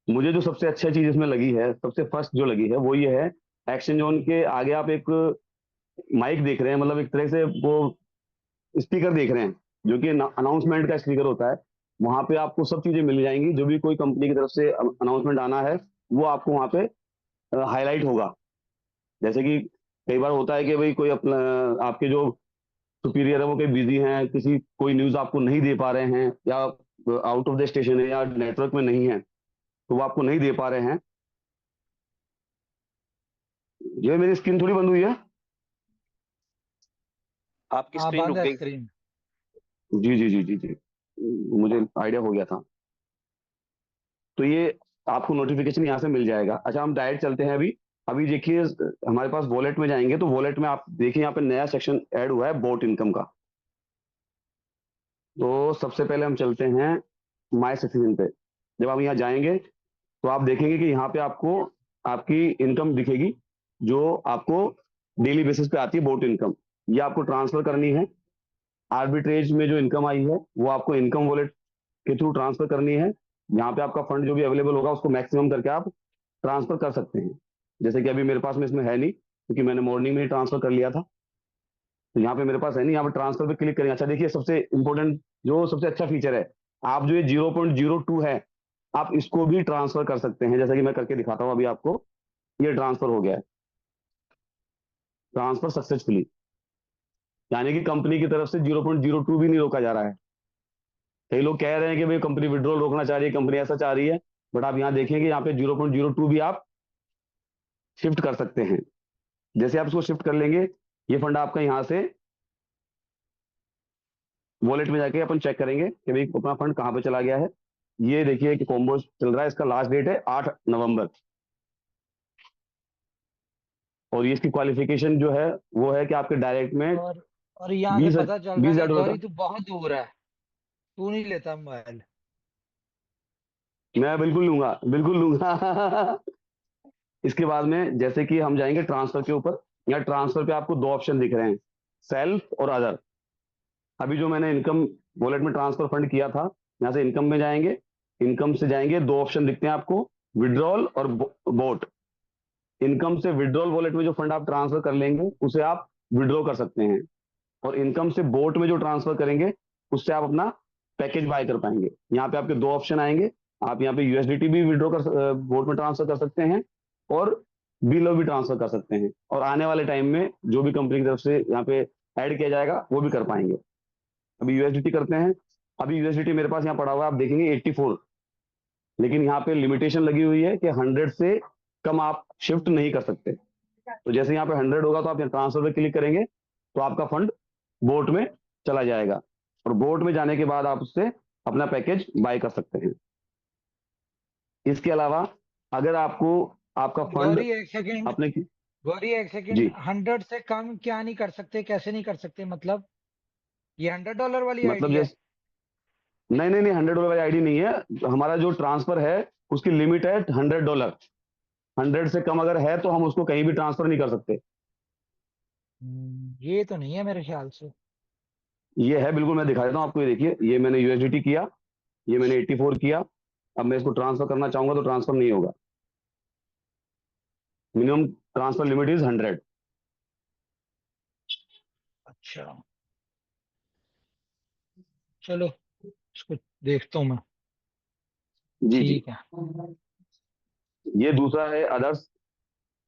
मुझे जो सबसे अच्छा चीज इसमें लगी है, सबसे फर्स्ट जो लगी है वो ये है, एक्शन जोन के आगे आप एक माइक देख रहे हैं, मतलब एक तरह से वो स्पीकर देख रहे हैं जो कि अनाउंसमेंट का स्पीकर होता है। वहां पे आपको सब चीजें मिल जाएंगी, जो भी कोई कंपनी की तरफ से अनाउंसमेंट आना है वो आपको वहां पे हाईलाइट होगा। जैसे कि कई बार होता है कि भाई कोई अपना, आपके जो सुपीरियर है वो कहीं बिजी हैं, किसी कोई न्यूज आपको नहीं दे पा रहे हैं, या आउट ऑफ द स्टेशन है या नेटवर्क में नहीं है तो वो आपको नहीं दे पा रहे हैं। ये मेरी स्क्रीन थोड़ी बंद हुई है। आपकी हाँ स्क्रीन बंद रुक है गई। स्क्रीन। जी जी जी जी जी, मुझे आइडिया हो गया था। तो ये आपको नोटिफिकेशन यहाँ से मिल जाएगा। अच्छा, हम डायरेक्ट चलते हैं अभी। अभी देखिए, हमारे पास वॉलेट में जाएंगे तो वॉलेट में आप देखिए यहाँ पे नया सेक्शन ऐड हुआ है बोट इनकम का। तो सबसे पहले हम चलते हैं माय सिटीजन पे। जब आप यहाँ जाएंगे तो आप देखेंगे कि यहाँ पे आपको आपकी इनकम दिखेगी, जो आपको डेली बेसिस पे आती है, बोट इनकम। ये आपको ट्रांसफर करनी है। आर्बिट्रेज में जो इनकम आई है वो आपको इनकम वॉलेट के थ्रू ट्रांसफर करनी है। यहाँ पे आपका फंड जो भी अवेलेबल होगा उसको मैक्सिमम करके आप ट्रांसफर कर सकते हैं। जैसे कि अभी मेरे पास में इसमें है नहीं, क्योंकि मैंने मॉर्निंग में ही ट्रांसफर कर लिया था। तो यहाँ पे मेरे पास है नहीं, यहाँ पे ट्रांसफर पे क्लिक करेंगे। अच्छा देखिए, सबसे इंपॉर्टेंट जो सबसे अच्छा फीचर है, आप जो ये 0.02 है, आप इसको भी ट्रांसफर कर सकते हैं। जैसा कि मैं करके दिखाता हूँ अभी आपको। ये ट्रांसफर हो गया है, ट्रांसफर सक्सेसफुली। यानी कि कंपनी की तरफ से 0.02 भी नहीं रोका जा रहा है। कई लोग कह रहे हैं कि भाई कंपनी विड्रॉल रोकना चाह रही है, कंपनी ऐसा चाह रही है, बट आप यहाँ देखेंगे यहाँ पे 0.02 भी आप शिफ्ट कर सकते हैं। जैसे आप इसको शिफ्ट कर लेंगे, ये फंड आपका यहाँ से वॉलेट में जाके अपन चेक करेंगे कि भाई अपना फंड कहाँ पे चला गया है। ये देखिए कि कॉम्बो चल रहा है, इसका लास्ट डेट है 8 नवंबर। और ये इसकी क्वालिफिकेशन जो है वो है कि आपके डायरेक्ट में और यहाँ से बीस पता चल रहा बीस है हजार कि डॉलर गौरी का। तू बहुत दूर है, तू नहीं लेता मोबाइल। मैं बिल्कुल लूंगा, बिल्कुल लूंगा। इसके बाद में जैसे कि हम जाएंगे ट्रांसफर के ऊपर। यहाँ ट्रांसफर पे आपको दो ऑप्शन दिख रहे हैं, सेल्फ और अदर। अभी जो मैंने इनकम वॉलेट में ट्रांसफर फंड किया था, यहाँ से इनकम में जाएंगे। इनकम से जाएंगे, दो ऑप्शन दिखते हैं आपको, विड्रॉल और बोट। इनकम से विड्रॉल वॉलेट में जो फंड आप ट्रांसफर कर लेंगे उसे आप विड्रॉ कर सकते हैं। और इनकम से बोट में जो ट्रांसफर करेंगे उससे आप अपना पैकेज बाय कर पाएंगे। यहाँ पे आपके दो ऑप्शन आएंगे। आप यहाँ पे यूएसडीटी भी विड्रॉ कर बोट में ट्रांसफर कर सकते हैं, और बीलो भी ट्रांसफर कर सकते हैं। और आने वाले टाइम में जो भी कंपनी की तरफ से यहाँ पे ऐड किया जाएगा वो भी कर पाएंगे। अभी यूएसडीटी करते हैं। अभी यूएसडीटी मेरे पास यहाँ पड़ा हुआ है, आप देखेंगे 84। लेकिन यहाँ पे लिमिटेशन लगी हुई है कि 100 से कम आप शिफ्ट नहीं कर सकते। तो जैसे यहाँ पे 100 होगा तो आप यहाँ ट्रांसफर पे क्लिक करेंगे तो आपका फंड बोट में चला जाएगा। और बोट में जाने के बाद आप उससे अपना पैकेज बाय कर सकते हैं। इसके अलावा अगर आपको आपका फंड गौरी एक सेकंड, अपने गौरी एक सेकंड, जी, 100 से कम क्या नहीं कर सकते, कैसे नहीं कर सकते मतलब? ये $100 वाली मतलब आईडी है? जैसे, नहीं नहीं नहीं, $100 वाली आईडी नहीं है। हमारा जो ट्रांसफर है उसकी लिमिट है $100। 100 से कम अगर है तो हम उसको कहीं भी ट्रांसफर नहीं कर सकते। ये तो नहीं है मेरे ख्याल से। ये है, बिल्कुल मैं दिखा देता हूँ आपको। ये देखिए, ये मैंने यूएसडीटी किया, ये मैंने 84 किया। अब मैं इसको ट्रांसफर करना चाहूंगा तो ट्रांसफर नहीं होगा। Minimum transfer limit is 100। अच्छा, चलो इसको देखता हूँ मैं। जी जी। ठीक है। ये दूसरा है अदर्स।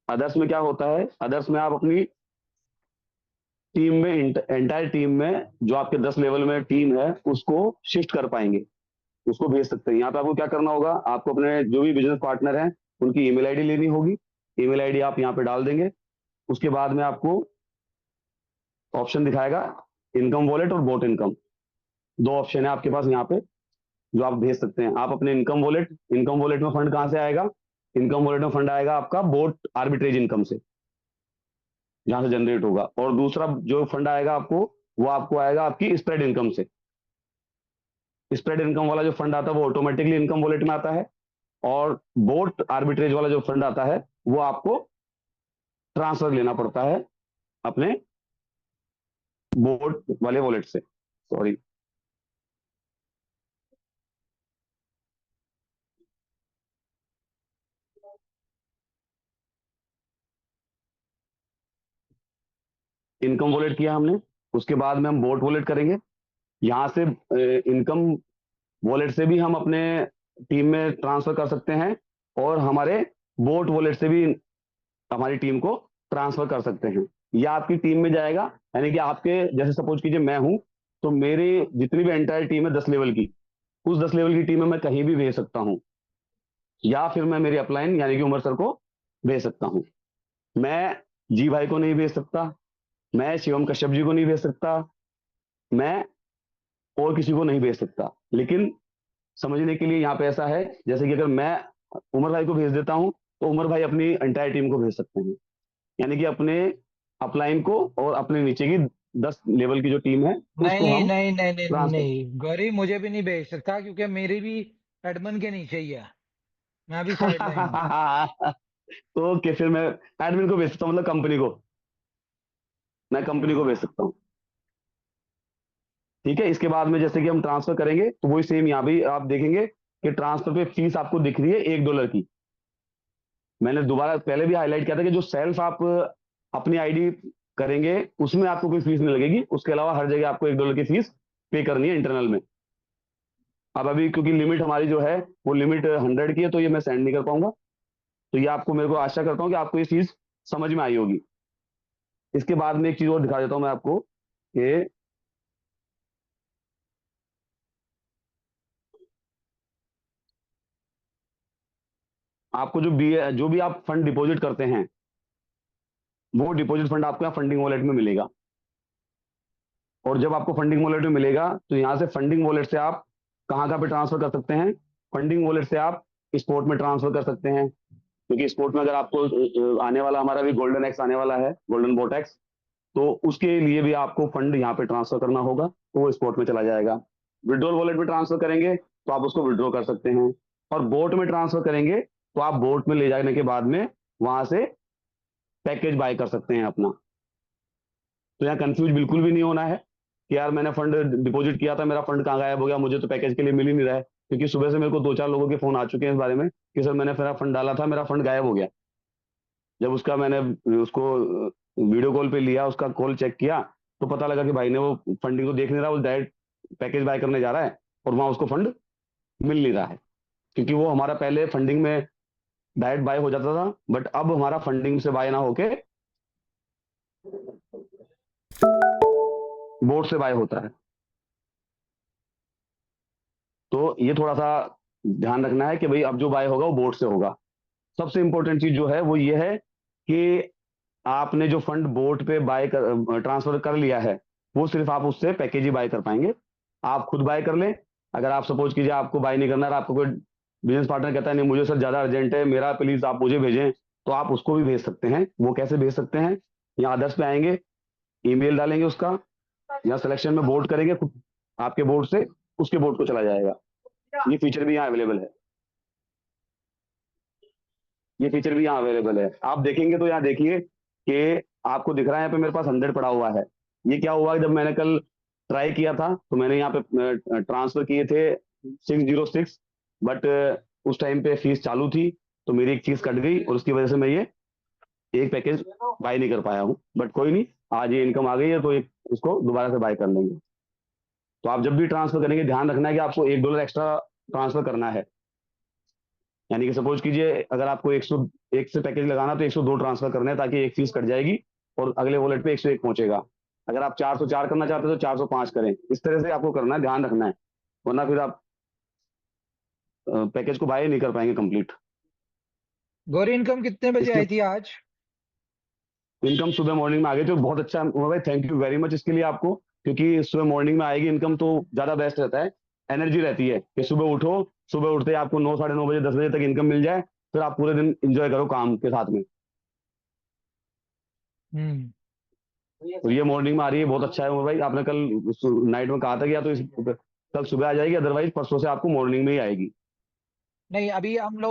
अदर्स में क्या होता है, अदर्स में आप अपनी टीम में, एंटायर टीम में जो आपके 10 लेवल में टीम है उसको शिफ्ट कर पाएंगे, उसको भेज सकते हैं। यहाँ पे आपको क्या करना होगा, आपको अपने जो भी बिजनेस पार्टनर हैं उनकी ईमेल आईडी लेनी होगी। ईमेल आईडी आप यहाँ पे डाल देंगे। उसके बाद में आपको ऑप्शन दिखाएगा इनकम वॉलेट और बोट इनकम। दो ऑप्शन है आपके पास यहाँ पे जो आप भेज सकते हैं। आप अपने इनकम वॉलेट में फंड कहाँ से आएगा, इनकम वॉलेट में फंड आएगा आपका बोट आर्बिट्रेज इनकम से, जहां से जनरेट होगा। और दूसरा जो फंड आएगा आपको, वो आपको आएगा आपकी स्प्रेड इनकम से। स्प्रेड इनकम वाला जो फंड आता है वो ऑटोमेटिकली इनकम वॉलेट में आता है। और बोट आर्बिट्रेज वाला जो फंड आता है वो आपको ट्रांसफर लेना पड़ता है अपने बोट वाले वॉलेट से। सॉरी, इनकम वॉलेट किया हमने। उसके बाद में हम बोट वॉलेट करेंगे। यहाँ से इनकम वॉलेट से भी हम अपने टीम में ट्रांसफर कर सकते हैं, और हमारे बोट वॉलेट से भी हमारी टीम को ट्रांसफर कर सकते हैं। या आपकी टीम में जाएगा, यानी कि आपके जैसे सपोज कीजिए मैं हूं, तो मेरी जितनी भी एंटायर टीम है 10 लेवल की, उस 10 लेवल की टीम में मैं कहीं भी भेज सकता हूं। या फिर मैं मेरी अपलाइन यानी कि उमर सर को भेज सकता हूं। मैं जी भाई को नहीं भेज सकता, मैं शिवम कश्यप जी को नहीं भेज सकता, मैं और किसी को नहीं भेज सकता। लेकिन समझने के लिए यहाँ पे ऐसा है, जैसे कि अगर मैं उमर भाई को भेज देता हूँ तो उमर भाई अपनी एंटायर टीम को भेज सकते हैं, यानी कि अपने अपलाइन को और अपने नीचे की 10 लेवल की जो टीम है उसको नहीं हम नहीं नहीं नहीं ट्रांसफर। नहीं, गौरी मुझे भी नहीं भेज सकता क्योंकि मेरी भी एडमन के नीचे ही है, मैं भी साइड लाइन हूँ। तो ओके, फिर मैं एडमिन को भेज सकता हूँ, मतलब कंपनी को, मैं कंपनी को भेज सकता हूँ। ठीक है, इसके बाद में जैसे कि हम ट्रांसफर करेंगे तो वही सेम यहाँ भी आप देखेंगे कि ट्रांसफर पे फीस आपको दिख रही है $1 की। मैंने दोबारा पहले भी हाईलाइट किया था कि जो सेल्फ आप अपनी आईडी करेंगे उसमें आपको कोई फीस नहीं लगेगी, उसके अलावा हर जगह आपको $1 की फीस पे करनी है इंटरनल में। अब अभी क्योंकि लिमिट हमारी जो है वो लिमिट 100 की है, तो ये मैं सेंड नहीं कर पाऊंगा। तो ये आपको, मेरे को आशा करता हूँ कि आपको ये चीज समझ में आई होगी। इसके बाद में एक चीज और दिखा देता हूँ मैं आपको कि आपको जो भी आप फंड डिपॉजिट करते हैं वो डिपॉजिट फंड आपको यहाँ फंडिंग वॉलेट में मिलेगा। और जब आपको फंडिंग वॉलेट में मिलेगा तो यहाँ से फंडिंग वॉलेट से आप कहाँ पे ट्रांसफर कर सकते हैं। फंडिंग वॉलेट से आप स्पोर्ट में ट्रांसफर कर सकते हैं, क्योंकि स्पोर्ट में अगर आपको आने वाला, हमारा भी गोल्डन एक्स आने वाला है, गोल्डन बोट एक्स, तो उसके लिए भी आपको फंड यहाँ पे ट्रांसफर करना होगा, तो वो स्पोर्ट में चला जाएगा। विड्रॉल वॉलेट में ट्रांसफर करेंगे तो आप उसको विड्रॉ कर सकते हैं, और बोट में ट्रांसफर करेंगे तो आप बोट में ले जाने के बाद में वहां से पैकेज बाय कर सकते हैं अपना। तो यहाँ कंफ्यूज बिल्कुल भी नहीं होना है कि यार मैंने फंड डिपॉजिट किया था, मेरा फंड कहाँ गायब हो गया, मुझे तो पैकेज के लिए मिल ही नहीं रहा है। क्योंकि सुबह से मेरे को 2-4 लोगों के फोन आ चुके हैं इस बारे में कि सर मैंने मेरा फंड डाला था, मेरा फंड गायब हो गया। जब उसका मैंने उसको वीडियो कॉल पे लिया, उसका कॉल चेक किया, तो पता लगा कि भाई ने वो फंडिंग को देख नहीं रहा, वो डायरेक्ट पैकेज बाय करने जा रहा है और वहां उसको फंड मिल नहीं रहा है। क्योंकि वो हमारा पहले फंडिंग में डायरेक्ट बाय हो जाता था, बट अब हमारा फंडिंग से बाय ना होके बोर्ड से बाय होता है। तो ये थोड़ा सा ध्यान रखना है कि भाई अब जो बाय होगा वो बोर्ड से होगा। सबसे इंपॉर्टेंट चीज जो है वो ये है कि आपने जो फंड बोट पे बाय कर ट्रांसफर कर लिया है, वो सिर्फ आप उससे पैकेज ही बाय कर पाएंगे। आप खुद बाय कर लें। अगर आप सपोज कीजिए आपको बाय नहीं करना है, आपको कोई बिजनेस पार्टनर कहता है नहीं मुझे सर ज्यादा अर्जेंट है, मेरा प्लीज आप मुझे भेजें, तो आप उसको भी भेज सकते हैं। वो कैसे भेज सकते हैं, यहाँ अदर्स पे आएंगे, ईमेल डालेंगे उसका, यहाँ सिलेक्शन में बोर्ड करेंगे, आपके बोर्ड से उसके बोर्ड को चला जाएगा। ये फीचर भी यहाँ अवेलेबल है, ये फीचर भी यहाँ अवेलेबल है। आप देखेंगे तो यहाँ देखिए कि आपको दिख रहा है यहाँ पे मेरे पास 100 पड़ा हुआ है। ये क्या हुआ, जब मैंने कल ट्राई किया था तो मैंने यहाँ पे ट्रांसफर किए थे 606, बट उस टाइम पे फीस चालू थी, तो मेरी एक फीस कट गई और उसकी वजह से मैं ये एक पैकेज बाय नहीं कर पाया हूँ। बट कोई नहीं, आज ये इनकम आ गई है तो एक उसको दोबारा से बाय कर लेंगे। तो आप जब भी ट्रांसफर करेंगे ध्यान रखना है कि आपको $1 एक्स्ट्रा ट्रांसफर करना है। यानी कि सपोज कीजिए अगर आपको 101 से पैकेज लगाना तो 102 ट्रांसफर करना है, ताकि एक फीस कट जाएगी और अगले वॉलेट पे 101 पहुंचेगा। अगर आप 404 करना चाहते हो तो 405 करें, इस तरह से आपको करना है, ध्यान रखना है, वरना फिर आप पैकेज को बाय नहीं कर पाएंगे कंप्लीट। गौरी इनकम कितने बजे इसके आई थी आज? इनकम सुबह मॉर्निंग में आ गई तो बहुत अच्छा भाई, थैंक यू वेरी मच इसके लिए आपको। क्योंकि सुबह मॉर्निंग में आएगी इनकम तो ज्यादा बेस्ट रहता है, एनर्जी रहती है कि सुबह उठो, सुबह उठते ही आपको 9 साढ़े 9 बजे 10 बजे तक इनकम मिल जाए, फिर आप पूरे दिन इंजॉय करो काम के साथ में। हम्म। तो ये मॉर्निंग में आ रही है, बहुत अच्छा है उमर भाई। आपने कल नाइट में कहा था कि या तो कल सुबह आ जाएगी, अदरवाइज परसों से आपको मॉर्निंग में ही आएगी। नहीं, अभी हम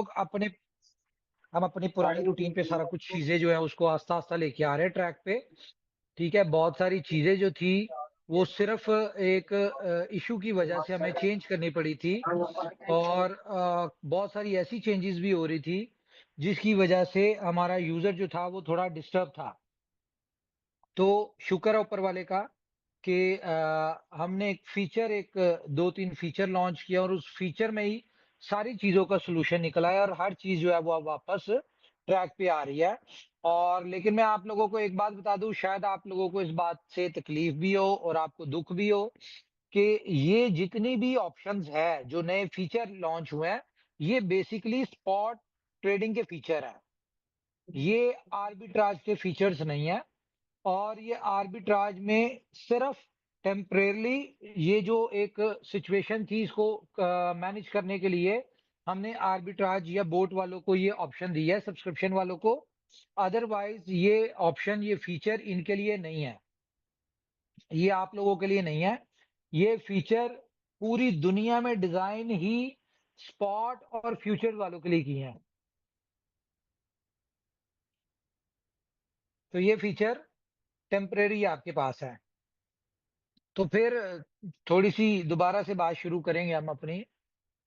अपनी पुरानी रूटीन पे सारा कुछ चीजें जो है उसको आस्ता आस्ता लेके आ रहे हैं ट्रैक पे। ठीक है, बहुत सारी चीजें जो थी वो सिर्फ एक इशू की वजह से हमें चेंज करनी पड़ी थी, और बहुत सारी ऐसी चेंजेस भी हो रही थी जिसकी वजह से हमारा यूजर जो था वो थोड़ा डिस्टर्ब था। तो शुक्र है ऊपर वाले का कि हमने एक 2-3 फीचर लॉन्च किया और उस फीचर में ही सारी चीजों का सोल्यूशन निकला है, और हर चीज जो है वो अब वापस ट्रैक पे आ रही है। और लेकिन मैं आप लोगों को एक बात बता दूं, शायद आप लोगों को इस बात से तकलीफ भी हो और आपको दुख भी हो कि ये जितनी भी ऑप्शंस है, जो नए फीचर लॉन्च हुए हैं, ये बेसिकली स्पॉट ट्रेडिंग के फीचर हैं। ये आर्बिट्राज के फीचर्स नहीं है, और ये आर्बिट्राज में सिर्फ टेम्परेरली ये जो एक सिचुएशन थी इसको मैनेज करने के लिए हमने आर्बिट्राज या बोट वालों को ये ऑप्शन दिया है, सब्सक्रिप्शन वालों को। अदरवाइज ये ऑप्शन, ये फीचर इनके लिए नहीं है, ये आप लोगों के लिए नहीं है। ये फीचर पूरी दुनिया में डिजाइन ही स्पॉट और फ्यूचर वालों के लिए की है। तो ये फीचर टेम्परेरी आपके पास है। तो फिर थोड़ी सी दोबारा से बात शुरू करेंगे हम अपनी।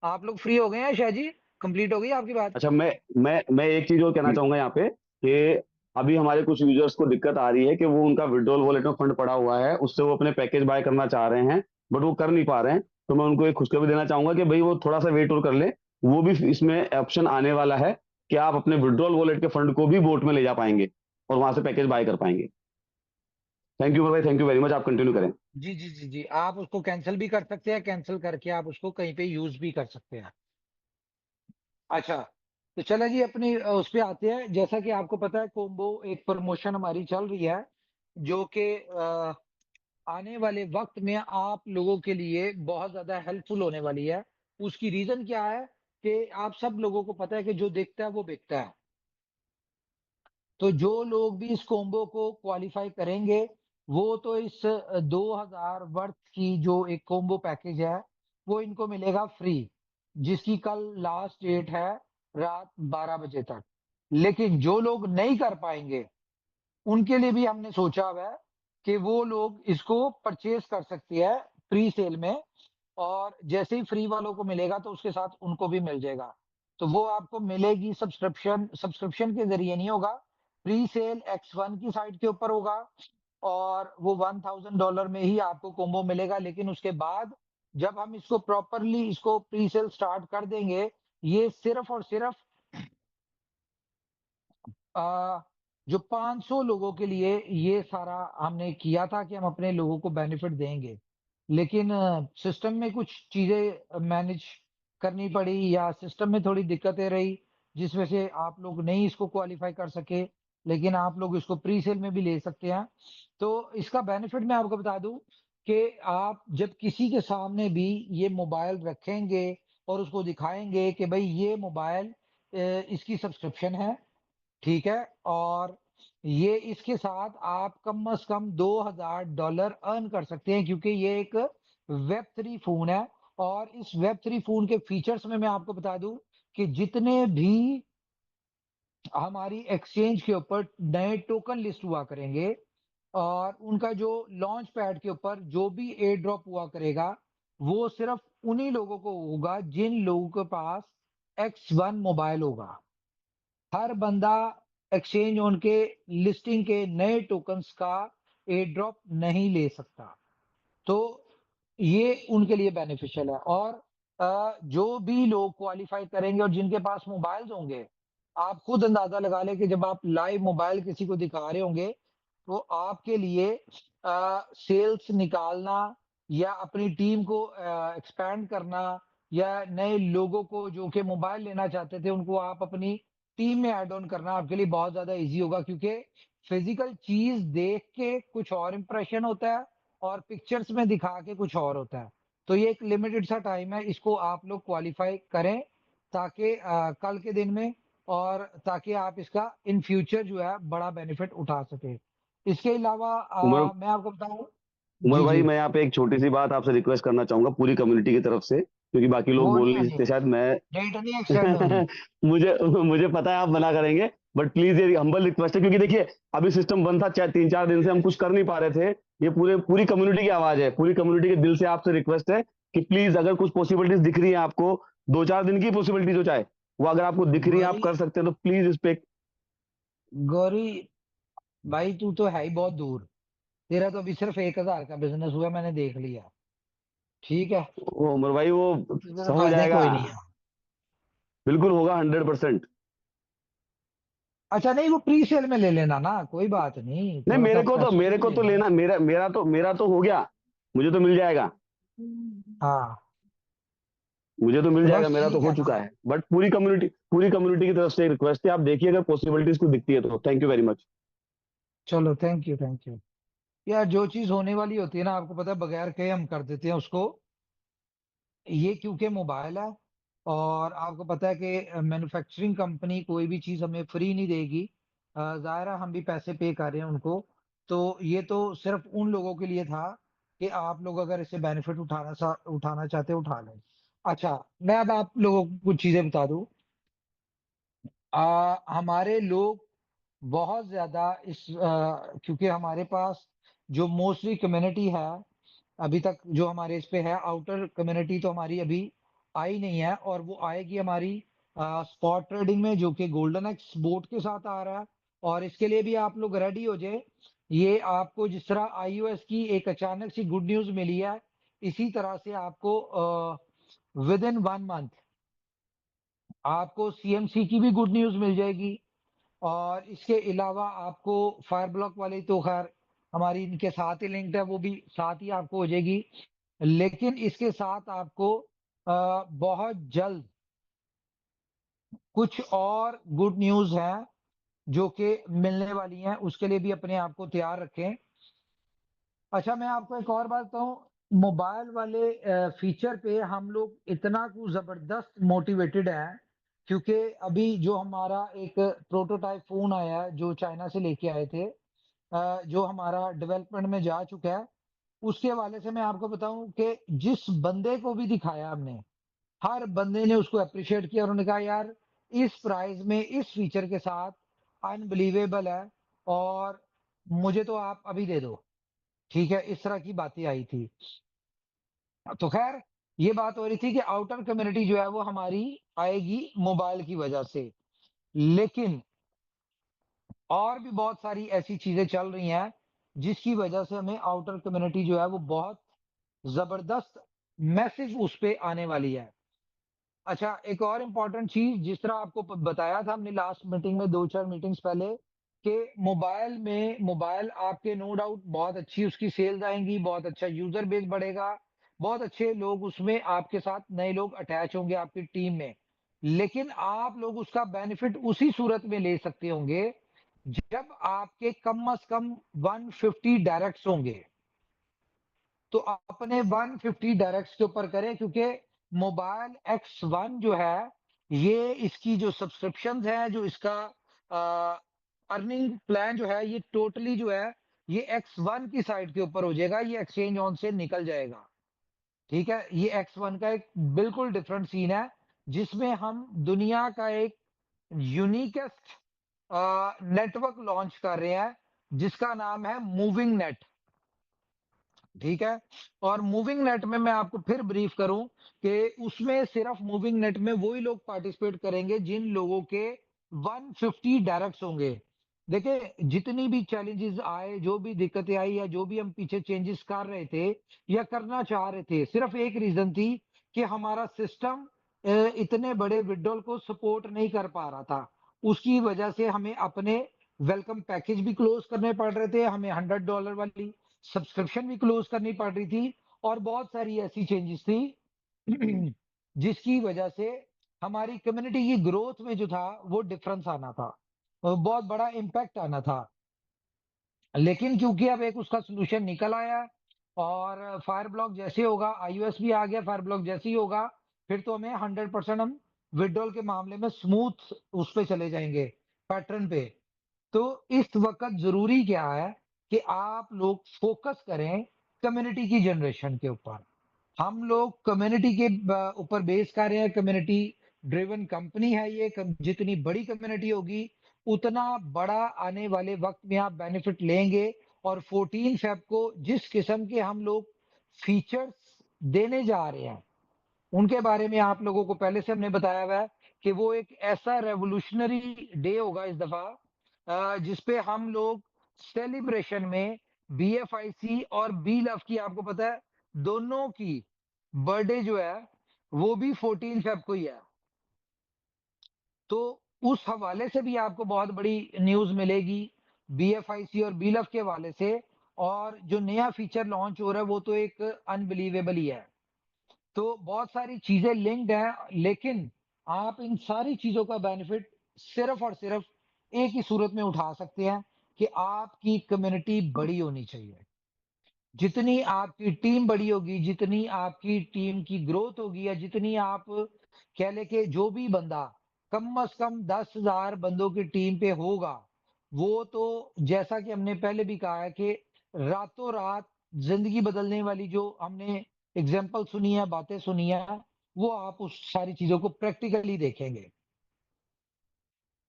आप लोग फ्री हो गए हैं शाह जी? कंप्लीट हो गई आपकी बात? अच्छा, मैं एक चीज और कहना जी। चाहूंगा यहाँ पे कि अभी हमारे कुछ यूजर्स को दिक्कत आ रही है कि वो उनका विड्रॉल वॉलेट में फंड पड़ा हुआ है, उससे वो अपने पैकेज बाय करना चाह रहे हैं बट वो कर नहीं पा रहे हैं। तो मैं उनको एक खुशखबरी देना चाहूंगा कि भाई वो थोड़ा सा वेट और कर ले। वो भी इसमें ऑप्शन आने वाला है कि आप अपने विड्रॉल वॉलेट के फंड को भी बोट में ले जा पाएंगे और वहां से पैकेज बाय कर पाएंगे। थैंक यू भाई, थैंक यू वेरी मच, आप कंटिन्यू करें। जी जी जी जी, आप उसको कैंसिल भी कर सकते हैं, कैंसिल करके आप उसको कहीं पे यूज भी कर सकते हैं। अच्छा, तो चला जी अपनी उस पे आते हैं। जैसा कि आपको पता है कोम्बो एक प्रमोशन हमारी चल रही है, जो कि आने वाले वक्त में आप लोगों के लिए बहुत ज्यादा हेल्पफुल होने वाली है। उसकी रीजन क्या है कि आप सब लोगों को पता है कि जो देखता है वो बिकता है। तो जो लोग भी इस कोम्बो को क्वालिफाई करेंगे वो तो इस 2000 वर्थ की जो एक कोम्बो पैकेज है वो इनको मिलेगा फ्री, जिसकी कल लास्ट डेट है रात 12 बजे तक। लेकिन जो लोग नहीं कर पाएंगे उनके लिए भी हमने सोचा हुआ है कि वो लोग इसको परचेज कर सकते हैं प्री सेल में, और जैसे ही फ्री वालों को मिलेगा तो उसके साथ उनको भी मिल जाएगा। तो वो आपको मिलेगी सब्सक्रिप्शन, सब्सक्रिप्शन के जरिए नहीं होगा, प्री सेल X1 की साइट के ऊपर होगा, और वो $1000 में ही आपको कोम्बो मिलेगा। लेकिन उसके बाद जब हम इसको प्रॉपरली इसको प्री सेल स्टार्ट कर देंगे, ये सिर्फ और सिर्फ जो 500 लोगों के लिए ये सारा हमने किया था कि हम अपने लोगों को बेनिफिट देंगे। लेकिन सिस्टम में कुछ चीजें मैनेज करनी पड़ी या सिस्टम में थोड़ी दिक्कतें रही, जिस वजह से आप लोग नहीं इसको क्वालिफाई कर सके। लेकिन आप लोग इसको प्री सेल में भी ले सकते हैं। तो इसका बेनिफिट मैं आपको बता दूं कि आप जब किसी के सामने भी ये मोबाइल रखेंगे और उसको दिखाएंगे कि भाई ये मोबाइल इसकी सब्सक्रिप्शन है, ठीक है, और ये इसके साथ आप कम से कम $2000 अर्न कर सकते हैं, क्योंकि ये एक वेब 3 फोन है। और इस वेब 3 फोन के फीचर्स में मैं आपको बता दूं कि जितने भी हमारी एक्सचेंज के ऊपर नए टोकन लिस्ट हुआ करेंगे और उनका जो लॉन्च पैड के ऊपर जो भी एयर ड्रॉप हुआ करेगा, वो सिर्फ उन्हीं लोगों को होगा जिन लोगों के पास X1 मोबाइल होगा। हर बंदा एक्सचेंज ऑन के लिस्टिंग के नए टोकन्स का एयर ड्रॉप नहीं ले सकता। तो ये उनके लिए बेनिफिशियल है। और जो भी लोग क्वालिफाई करेंगे और जिनके पास मोबाइल्स होंगे, आप खुद अंदाजा लगा लें कि जब आप लाइव मोबाइल किसी को दिखा रहे होंगे तो आपके लिए सेल्स निकालना या अपनी टीम को एक्सपैंड करना या नए लोगों को जो कि मोबाइल लेना चाहते थे उनको आप अपनी टीम में ऐड ऑन करना आपके लिए बहुत ज्यादा इजी होगा। क्योंकि फिजिकल चीज देख के कुछ और इंप्रेशन होता है और पिक्चर्स में दिखा के कुछ और होता है। तो ये एक लिमिटेड सा टाइम है, इसको आप लोग क्वालिफाई करें ताकि कल के दिन में, और ताकि आप इसका इन फ्यूचर जो है बड़ा बेनिफिट उठा सके। इसके अलावा उमर मैं आपको बताऊं। उमर जी भाई, जी, मैं यहाँ पे एक छोटी सी बात आपसे रिक्वेस्ट करना चाहूंगा पूरी कम्युनिटी की तरफ से, क्योंकि बाकी लोग बोल बोलिए नहीं जी, सकते शायद। मैं डेट नहीं एक्सटेंड होनी। मुझे मुझे पता है आप मना करेंगे, बट प्लीज ये हम्बल रिक्वेस्ट है, क्योंकि देखिए अभी सिस्टम बंद था, 3-4 दिन से हम कुछ कर नहीं पा रहे थे। ये पूरी कम्युनिटी की आवाज है, पूरी कम्युनिटी के दिल से आपसे रिक्वेस्ट है कि प्लीज अगर कुछ पॉसिबिलिटीज दिख रही है आपको, 2-4 दिन की पॉसिबिलिटी जो चाहे वो अगर आपको दिख रही है, आप गौरी, कर सकते हैं, तो प्लीज इस पे। गौरी भाई तू तो है ही बहुत दूर। तेरा तो अभी सिर्फ 1000 का बिजनेस हुआ, मैंने देख लिया। ठीक है, वो उमर भाई वो तुझे तो सब हो फायदा ही जाएगा, कोई नहीं है। बिल्कुल होगा 100%। अच्छा नहीं, वो प्री सेल में ले लेना ना, कोई बात नहीं, नहीं, थोड़ा सा पैसों से मेरे भी को तो लेना। लेना, मेरा तो हो गया, मुझे तो मिल जाएगा। हाँ, मुझे तो मिल तो जाएगा, बस मेरा तो ठीक हो है चुका ना। है, बट पूरी कम्युनिटी की तरफ से एक रिक्वेस्ट है, आप देखिए अगर पॉसिबिलिटीज को दिखती है तो। Thank you very much. चलो थैंक यू थैंक यू। यार जो चीज होने वाली होती है ना, आपको पता है, बगैर कहे हम कर देते हैं उसको। ये क्योंकि मोबाइल है, और आपको पता है कि मैन्युफैक्चरिंग कंपनी कोई भी चीज हमें फ्री नहीं देगी। जाहिर है हम भी पैसे पे कर रहे हैं उनको। तो ये तो सिर्फ उन लोगों के लिए था कि आप लोग अगर इसे बेनिफिट उठाना चाहते हो उठा लें। अच्छा, मैं अब आप लोगों को कुछ चीजें बता दूं। हमारे लोग बहुत ज्यादा क्योंकि हमारे पास जो मोस्टली कम्युनिटी है, अभी तक जो हमारे इस पे है, आउटर कम्युनिटी तो हमारी अभी आई नहीं है, और वो आएगी हमारी स्पॉट ट्रेडिंग में, जो कि गोल्डन एक्स बोट के साथ आ रहा है। और इसके लिए भी आप लोग रेडी हो जाए। ये आपको जिस तरह आईओएस की एक अचानक सी गुड न्यूज मिली है, इसी तरह से आपको विद इन 1 मंथ आपको सीएमसी की भी गुड न्यूज मिल जाएगी। और इसके अलावा आपको फायर ब्लॉक वाले तो खैर हमारी इनके साथ ही लिंक्ड है, वो भी साथ ही आपको हो जाएगी। लेकिन इसके साथ आपको बहुत जल्द कुछ और गुड न्यूज है जो कि मिलने वाली हैं, उसके लिए भी अपने आप को तैयार रखें। अच्छा, मैं आपको एक और बात बताऊं, मोबाइल वाले फीचर पे हम लोग इतना कुछ जबरदस्त मोटिवेटेड हैं, क्योंकि अभी जो हमारा एक प्रोटोटाइप फोन आया है जो चाइना से लेके आए थे, जो हमारा डेवलपमेंट में जा चुका है, उसके हवाले से मैं आपको बताऊं कि जिस बंदे को भी दिखाया हमने, हर बंदे ने उसको अप्रिशिएट किया। उन्होंने कहा यार इस प्राइस में इस फीचर के साथ अनबिलीवेबल है, और मुझे तो आप अभी दे दो। ठीक है, इस तरह की बातें आई थी। तो खैर, ये बात हो रही थी कि आउटर कम्युनिटी जो है वो हमारी आएगी मोबाइल की वजह से। लेकिन और भी बहुत सारी ऐसी चीजें चल रही हैं जिसकी वजह से हमें आउटर कम्युनिटी जो है वो बहुत जबरदस्त मैसेज उस पे आने वाली है। अच्छा, एक और इम्पॉर्टेंट चीज, जिस तरह आपको बताया था हमने लास्ट मीटिंग में, 2-4 मीटिंग्स पहले, कि मोबाइल आपके नो डाउट बहुत अच्छी उसकी सेल्स आएंगी, बहुत अच्छा यूजर बेस बढ़ेगा, बहुत अच्छे लोग उसमें आपके साथ नए लोग अटैच होंगे आपकी टीम में। लेकिन आप लोग उसका बेनिफिट उसी सूरत में ले सकते होंगे जब आपके कम से कम 150 डायरेक्ट्स होंगे। तो अपने 150 डायरेक्ट्स के ऊपर करें, क्योंकि मोबाइल X1 जो है, ये इसकी जो सब्सक्रिप्शन है, जो इसका अर्निंग प्लान जो है, ये टोटली जो है ये X1 की साइड के ऊपर हो जाएगा, ये एक्सचेंज ऑन से निकल जाएगा। ठीक है, ये X1 का एक बिल्कुल डिफरेंट सीन है, जिसमें हम दुनिया का एक यूनिकेस्ट नेटवर्क लॉन्च कर रहे हैं, जिसका नाम है मूविंग नेट। ठीक है, और मूविंग नेट में मैं आपको फिर ब्रीफ करूं कि उसमें सिर्फ मूविंग नेट में वही लोग पार्टिसिपेट करेंगे जिन लोगों के 150 डायरेक्ट्स होंगे। देखिए, जितनी भी चैलेंजेस आए, जो भी दिक्कतें आई, या जो भी हम पीछे चेंजेस कर रहे थे या करना चाह रहे थे, सिर्फ एक रीजन थी कि हमारा सिस्टम इतने बड़े विड्रॉल को सपोर्ट नहीं कर पा रहा था। उसकी वजह से हमें अपने वेलकम पैकेज भी क्लोज करने पड़ रहे थे, हमें $100 वाली सब्सक्रिप्शन भी क्लोज करनी पड़ रही थी, और बहुत सारी ऐसी चेंजेस थी जिसकी वजह से हमारी कम्युनिटी की ग्रोथ में जो था वो डिफरेंस आना था, और बहुत बड़ा इम्पैक्ट आना था। लेकिन क्योंकि अब एक उसका सोल्यूशन निकल आया है, और फायर ब्लॉक जैसे होगा, आईओएस भी आ गया, फायर ब्लॉक जैसे ही होगा, फिर तो हमें 100% हम विड्रॉल के मामले में स्मूथ उस पे चले जाएंगे, पैटर्न पे। तो इस वक्त जरूरी क्या है कि आप लोग फोकस करें कम्युनिटी की जनरेशन के ऊपर। हम लोग कम्युनिटी के ऊपर बेस कर रहे हैं, कम्युनिटी ड्रिवन कंपनी है ये। जितनी बड़ी कम्युनिटी होगी, उतना बड़ा आने वाले वक्त में आप बेनिफिट लेंगे। और 14 फेब को जिस किस्म के हम लोग फीचर्स देने जा रहे हैं, उनके बारे में आप लोगों को पहले से हमने बताया हुआ है कि वो एक ऐसा रेवोल्यूशनरी डे होगा इस दफा, जिसपे हम लोग सेलिब्रेशन में BFIC और बी लव की, आपको पता है, दोनों की बर्थडे जो है वो भी 14 फेब को ही है। तो उस हवाले से भी आपको बहुत बड़ी न्यूज मिलेगी BFIC और बी लव के हवाले से। और जो नया फीचर लॉन्च हो रहा है वो तो एक अनबिलीवेबल ही है। तो बहुत सारी चीजें लिंक्ड हैं, लेकिन आप इन सारी चीजों का बेनिफिट सिर्फ और सिर्फ एक ही सूरत में उठा सकते हैं कि आपकी कम्युनिटी बड़ी होनी चाहिए। जितनी आपकी टीम बड़ी होगी, जितनी आपकी टीम की ग्रोथ होगी, या जितनी आप कह ले कि जो भी बंदा कम से कम 10,000 बंदों की टीम पे होगा, वो तो जैसा कि हमने पहले भी कहा है कि रातों रात जिंदगी बदलने वाली जो हमने एग्जाम्पल सुनी है, बातें सुनी है, वो आप उस सारी चीजों को प्रैक्टिकली देखेंगे।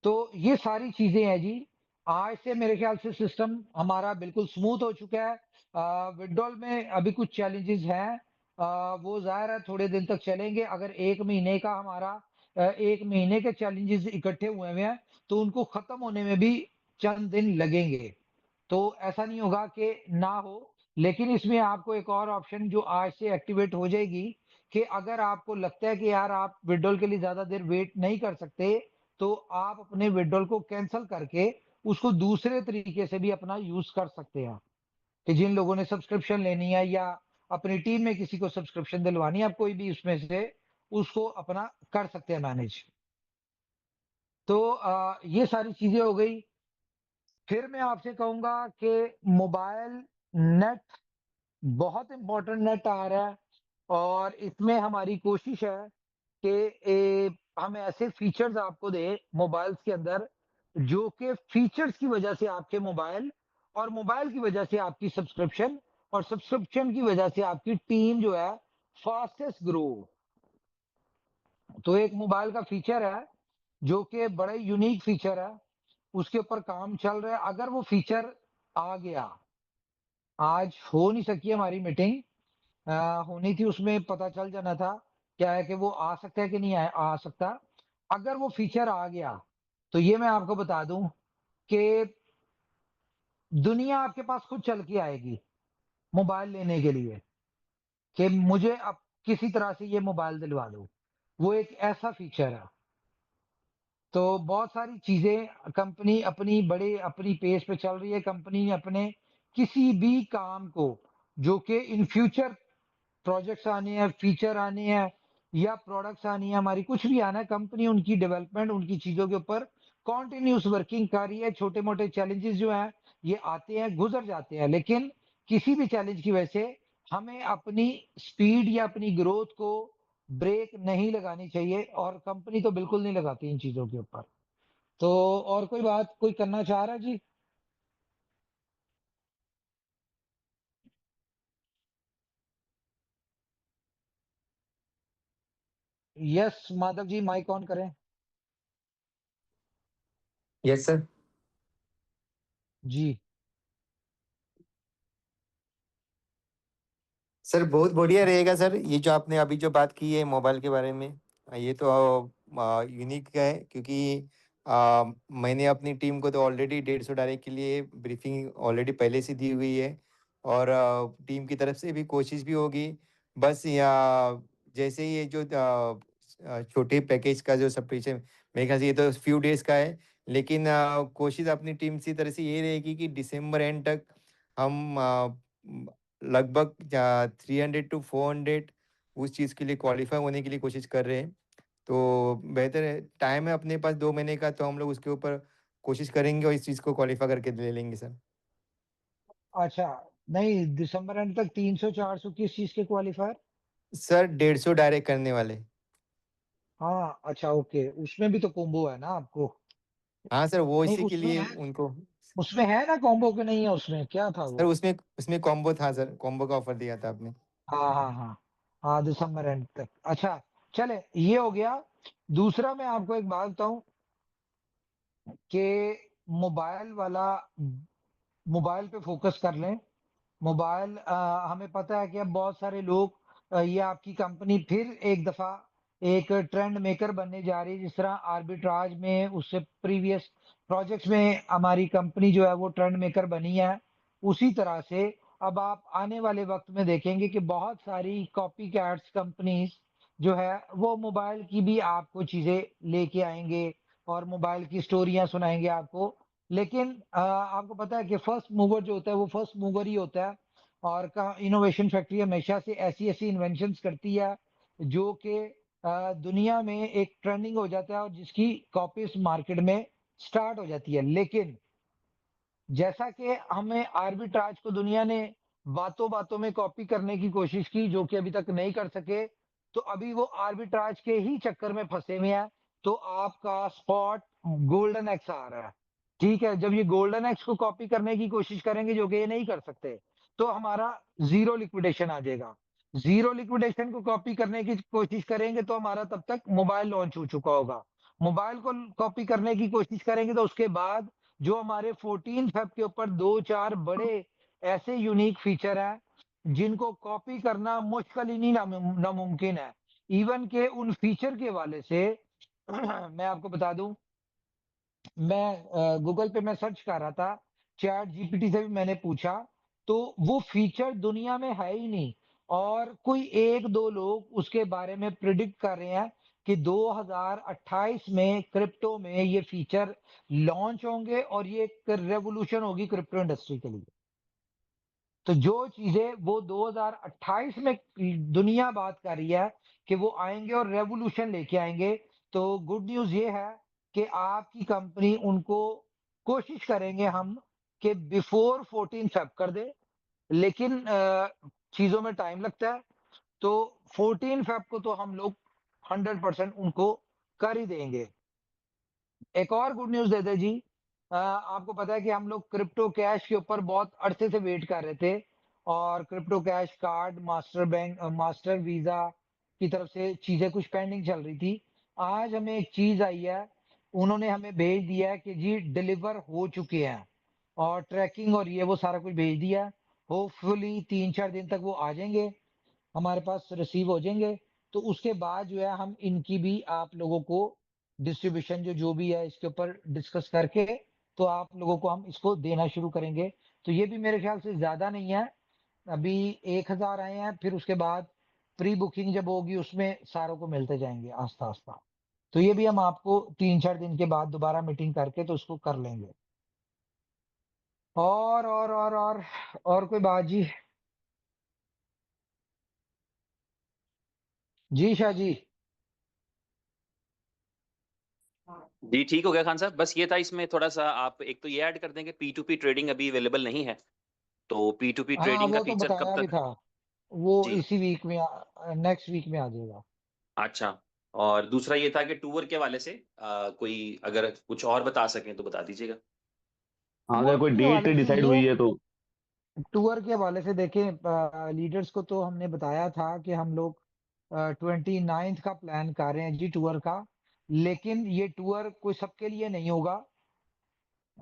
तो ये सारी चीजें हैं जी। आज से मेरे ख्याल से सिस्टम हमारा बिल्कुल स्मूथ हो चुका है। विड्रॉल में अभी कुछ चैलेंजेस हैं, वो जाहिर है थोड़े दिन तक चलेंगे। अगर 1 महीने का हमारा 1 महीने के चैलेंजेस इकट्ठे हुए हैं, तो उनको खत्म होने में भी चंद दिन लगेंगे। तो ऐसा नहीं होगा कि ना हो, लेकिन इसमें आपको एक और ऑप्शन जो आज से एक्टिवेट हो जाएगी, कि अगर आपको लगता है कि यार आप विड्रॉल के लिए ज्यादा देर वेट नहीं कर सकते, तो आप अपने विड्रॉल को कैंसिल करके उसको दूसरे तरीके से भी अपना यूज कर सकते हैं। कि जिन लोगों ने सब्सक्रिप्शन लेनी है, या अपनी टीम में किसी को सब्सक्रिप्शन दिलवानी है, आप कोई भी उसमें से उसको अपना कर सकते हैं मैनेज। तो ये सारी चीजें हो गई। फिर मैं आपसे कहूंगा कि मोबाइल नेट बहुत इंपॉर्टेंट नेट आ रहा है, और इसमें हमारी कोशिश है कि हम ऐसे फीचर्स आपको दें मोबाइल्स के अंदर, जो कि फीचर्स की वजह से आपके मोबाइल, और मोबाइल की वजह से आपकी सब्सक्रिप्शन, और सब्सक्रिप्शन की वजह से आपकी टीम जो है फास्टेस्ट ग्रो। तो एक मोबाइल का फीचर है जो कि बड़ा यूनिक फीचर है, उसके ऊपर काम चल रहा है। अगर वो फीचर आ गया, आज हो नहीं सकी हमारी मीटिंग, होनी थी, उसमें पता चल जाना था क्या है कि वो आ सकता है कि नहीं आ सकता। अगर वो फीचर आ गया, तो ये मैं आपको बता दूं कि दुनिया आपके पास खुद चल के आएगी मोबाइल लेने के लिए, कि मुझे अब किसी तरह से ये मोबाइल दिलवा दो। वो एक ऐसा फीचर है। तो बहुत सारी चीजें कंपनी अपनी बड़े अपनी पेस पे चल रही है। कंपनी अपने किसी भी काम को, जो कि इन फ्यूचर प्रोजेक्ट्स आने हैं, फीचर आने हैं, या प्रोडक्ट्स आनी है, हमारी कुछ भी आना है, कंपनी उनकी डेवलपमेंट, उनकी चीजों के ऊपर कॉन्टिन्यूस वर्किंग कर रही है। छोटे मोटे चैलेंजेस जो हैं ये आते हैं, गुजर जाते हैं, लेकिन किसी भी चैलेंज की वजह से हमें अपनी स्पीड या अपनी ग्रोथ को ब्रेक नहीं लगानी चाहिए, और कंपनी तो बिल्कुल नहीं लगाती इन चीजों के ऊपर। तो और कोई बात कोई करना चाह रहा है जी? Yes Madhav ji, mike on करें। Yes sir. जी। सर बहुत बढ़िया रहेगा सर, ये जो आपने अभी जो बात की है मोबाइल के बारे में, ये तो यूनिक है, क्योंकि मैंने अपनी टीम को तो ऑलरेडी 150 डायरेक्ट के लिए ब्रीफिंग ऑलरेडी पहले से दी हुई है, और टीम की तरफ से भी कोशिश भी होगी। बस जैसे ये जो छोटे पैकेज का जो सब्सक्रिप्शन, मेरे ख्याल से ये तो फ्यू डेज का है, लेकिन कोशिश अपनी टीम की तरफ से ये रहेगी कि दिसंबर एंड तक हम लगभग 300 to 400 उस चीज़ के लिए क्वालिफाई होने के लिए कोशिश कर रहे हैं। तो बेहतर है, टाइम है अपने पास 2 महीने का, तो हम लोग उसके ऊपर कोशिश करेंगे और इस चीज़ को क्वालिफाई करके ले लेंगे सर। अच्छा, नहीं दिसंबर एंड तक 300-400 किस चीज के क्वालिफायर? सर 150 डायरेक्ट करने वाले। हाँ अच्छा, ओके, उसमें भी तो कॉम्बो है ना आपको? हाँ सर, वो नहीं इसी के उसमें लिए है, उनको। उसमें है ना कॉम्बो के? नहीं है उसमें, क्या था सर वो? उसमें उसमें कॉम्बो था सर, कॉम्बो का ऑफर दिया था आपने। हाँ हाँ हाँ। हाँ दिसंबर एंड तक, अच्छा। चले, ये हो गया। दूसरा मैं आपको एक बात बताऊं कि मोबाइल वाला, मोबाइल पे फोकस कर लें। मोबाइल, हमें पता है कि अब बहुत सारे लोग, ये आपकी कंपनी फिर एक दफा एक ट्रेंड मेकर बनने जा रही है। जिस तरह आर्बिट्राज में, उससे प्रीवियस प्रोजेक्ट्स में हमारी कंपनी जो है वो ट्रेंड मेकर बनी है, उसी तरह से अब आप आने वाले वक्त में देखेंगे कि बहुत सारी कॉपी कैट्स कंपनीज जो है वो मोबाइल की भी आपको चीजें लेके आएंगे, और मोबाइल की स्टोरियां सुनाएंगे आपको। लेकिन आपको पता है कि फर्स्ट मूवर जो होता है वो फर्स्ट मूवर ही होता है, और का इनोवेशन फैक्ट्री हमेशा से ऐसी ऐसी इन्वेंशंस करती है जो कि दुनिया में एक ट्रेंडिंग हो जाता है और जिसकी कॉपीज मार्केट में स्टार्ट हो जाती है। लेकिन जैसा कि हमें आर्बिट्राज को दुनिया ने बातों-बातों में कॉपी करने की कोशिश की, जो कि अभी तक नहीं कर सके, तो अभी वो आर्बिट्राज के ही चक्कर में फँसे हुए हैं। तो आपका स्पॉट गोल्डन एक्स आ रहा है, ठीक है? जब ये गोल्डन एक्स को कॉपी करने की कोशिश करेंगे, जो कि ये नहीं कर सकते, तो हमारा ज़ीरो लिक्विडेशन आ जाएगा। ज़ीरो लिक्विडेशन को कॉपी करने की कोशिश करेंगे, तो हमारा तब तक मोबाइल लॉन्च हो चुका होगा। मोबाइल को कॉपी करने की कोशिश करेंगे, तो उसके बाद जो हमारे 14 फेब के ऊपर 2-4 बड़े ऐसे यूनिक फीचर हैं, जिनको कॉपी करना मुश्किल ही नहीं नामुमकिन है। इवन के उन फीचर के हवाले से मैं आपको बता दूँ, मैं गूगल पे मैं सर्च कर रहा था, चैट जीपीटी से भी मैंने पूछा, तो वो फीचर दुनिया में है ही नहीं और कोई 1-2 लोग उसके बारे में प्रिडिक्ट कर रहे हैं कि 2028 में क्रिप्टो में ये फीचर लॉन्च होंगे और ये एक रेवोल्यूशन होगी क्रिप्टो इंडस्ट्री के लिए। तो जो चीज़ें वो 2028 में दुनिया बात कर रही है कि वो आएँगे और रेवोल्यूशन लेके आएँगे, तो गुड न्यूज़ ये है कि आपकी कंपनी उनको कोशिश करेंगे हम कि बिफ़ोर 14 फ़ेब कर दें, लेकिन चीज़ों में टाइम लगता है, तो 14 फ़ेब को तो हम लोग 100% उनको कर ही देंगे। एक और गुड न्यूज़ दे दें जी। आपको पता है कि हम लोग क्रिप्टो कैश के ऊपर बहुत अरसे से वेट कर रहे थे और crypto cash card, master visa की तरफ से चीज़ें कुछ पेंडिंग चल रही थी। आज हमें एक चीज़ आई है, उन्होंने हमें भेज दिया है कि जी डिलीवर हो चुके हैं और ट्रैकिंग और ये वो सारा कुछ भेज दिया है। होपफुली 3-4 दिन तक वो आ जाएँगे, हमारे पास रिसीव हो जाएँगे। तो उसके बाद जो है हम इनकी भी आप लोगों को डिस्ट्रीब्यूशन जो भी है इसके ऊपर डिस्कस करके तो आप लोगों को हम इसको देना शुरू करेंगे। तो ये भी मेरे ख़्याल से ज़्यादा नहीं है। अभी 1000 आए हैं, फिर उसके बाद प्री बुकिंग जब होगी उसमें सारों को मिलते जाएँगे आस्ता-आस्ता। तो ये भी हम आपको 3-4 दिन के बाद दोबारा मीटिंग करके तो उसको कर लेंगे। और कोई बात जी? जी शाह जी। जी, ठीक हो गया खान साहब। बस ये था इसमें थोड़ा-सा आप एक तो ये ऐड कर दें कि पी2पी ट्रेडिंग अभी अवेलेबल नहीं है। तो पी2पी हाँ, ट्रेडिंग का वो तो फीचर कब बताया भी तक था। वो जी, इसी वीक में नेक्स्ट वीक में आ जाएगा। अच्छा। और दूसरा ये था कि टूर के हवाले से कोई अगर कुछ और बता सकें तो बता दीजिएगा? अगर टूर कोई के डेट हवाले से डिसाइड ये हुई है तो टूर के हवाले से देखें, लीडर्स को तो हमने बताया था कि हम लोग 29th का प्लान कर रहे हैं जी टूर का। लेकिन ये टूर कोई सबके लिए नहीं होगा,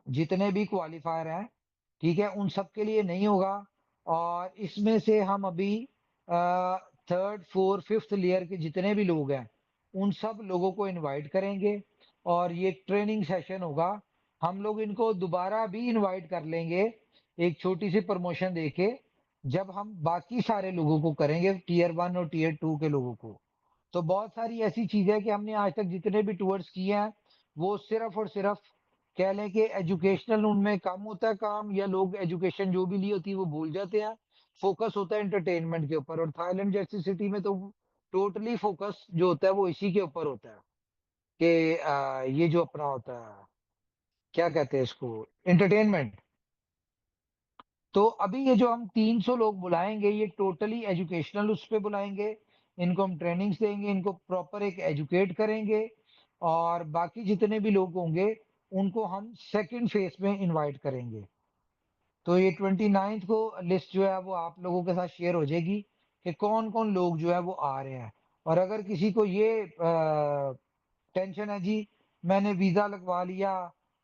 जितने भी क्वालीफायर हैं, ठीक है? उन सब के लिए नहीं होगा और इसमें से हम अभी 3rd, 4th, 5th लेयर के जितने भी लोग हैं, उन सब लोगों को इनवाइट करेंगे और ये ट्रेनिंग सेशन होगा। हम लोग इनको दोबारा भी इनवाइट कर लेंगे, एक छोटी-सी प्रमोशन देके, जब हम बाकी सारे लोगों को करेंगे, टियर 1 और टियर 2 के लोगों को। तो बहुत सारी ऐसी चीज़ें हैं कि हमने आज तक जितने भी टूर्स किए हैं, वो सिर्फ़ और सिर्फ़ कह लें कि एजुकेशनल उनमें कम होता है काम या लोग एजुकेशन जो भी ली होती है वो भूल जाते हैं। फ़ोकस होता है एंटरटेनमेंट के ऊपर और थाईलैंड जैसी सिटी में तो टोटली फ़ोकस जो होता है वो इसी के ऊपर होता है कि ये जो अपना होता है, क्या कहते हैं इसको एंटरटेनमेंट। तो अभी ये जो हम 300 लोग बुलाएँगे ये टोटली एजुकेशनल उस पे बुलाएँगे। इनको हम ट्रेनिंग्स देंगे, इनको प्रॉपर एक एजुकेट करेंगे और बाकी जितने भी लोग होंगे उनको हम सेकंड फेज़ में इनवाइट करेंगे। तो ये 29th को लिस्ट जो है वो आप लोगों के साथ शेयर हो जाएगी कि कौन-कौन लोग जो है वो आ रहे हैं। और अगर किसी को ये टेंशन है जी मैंने वीज़ा लगवा लिया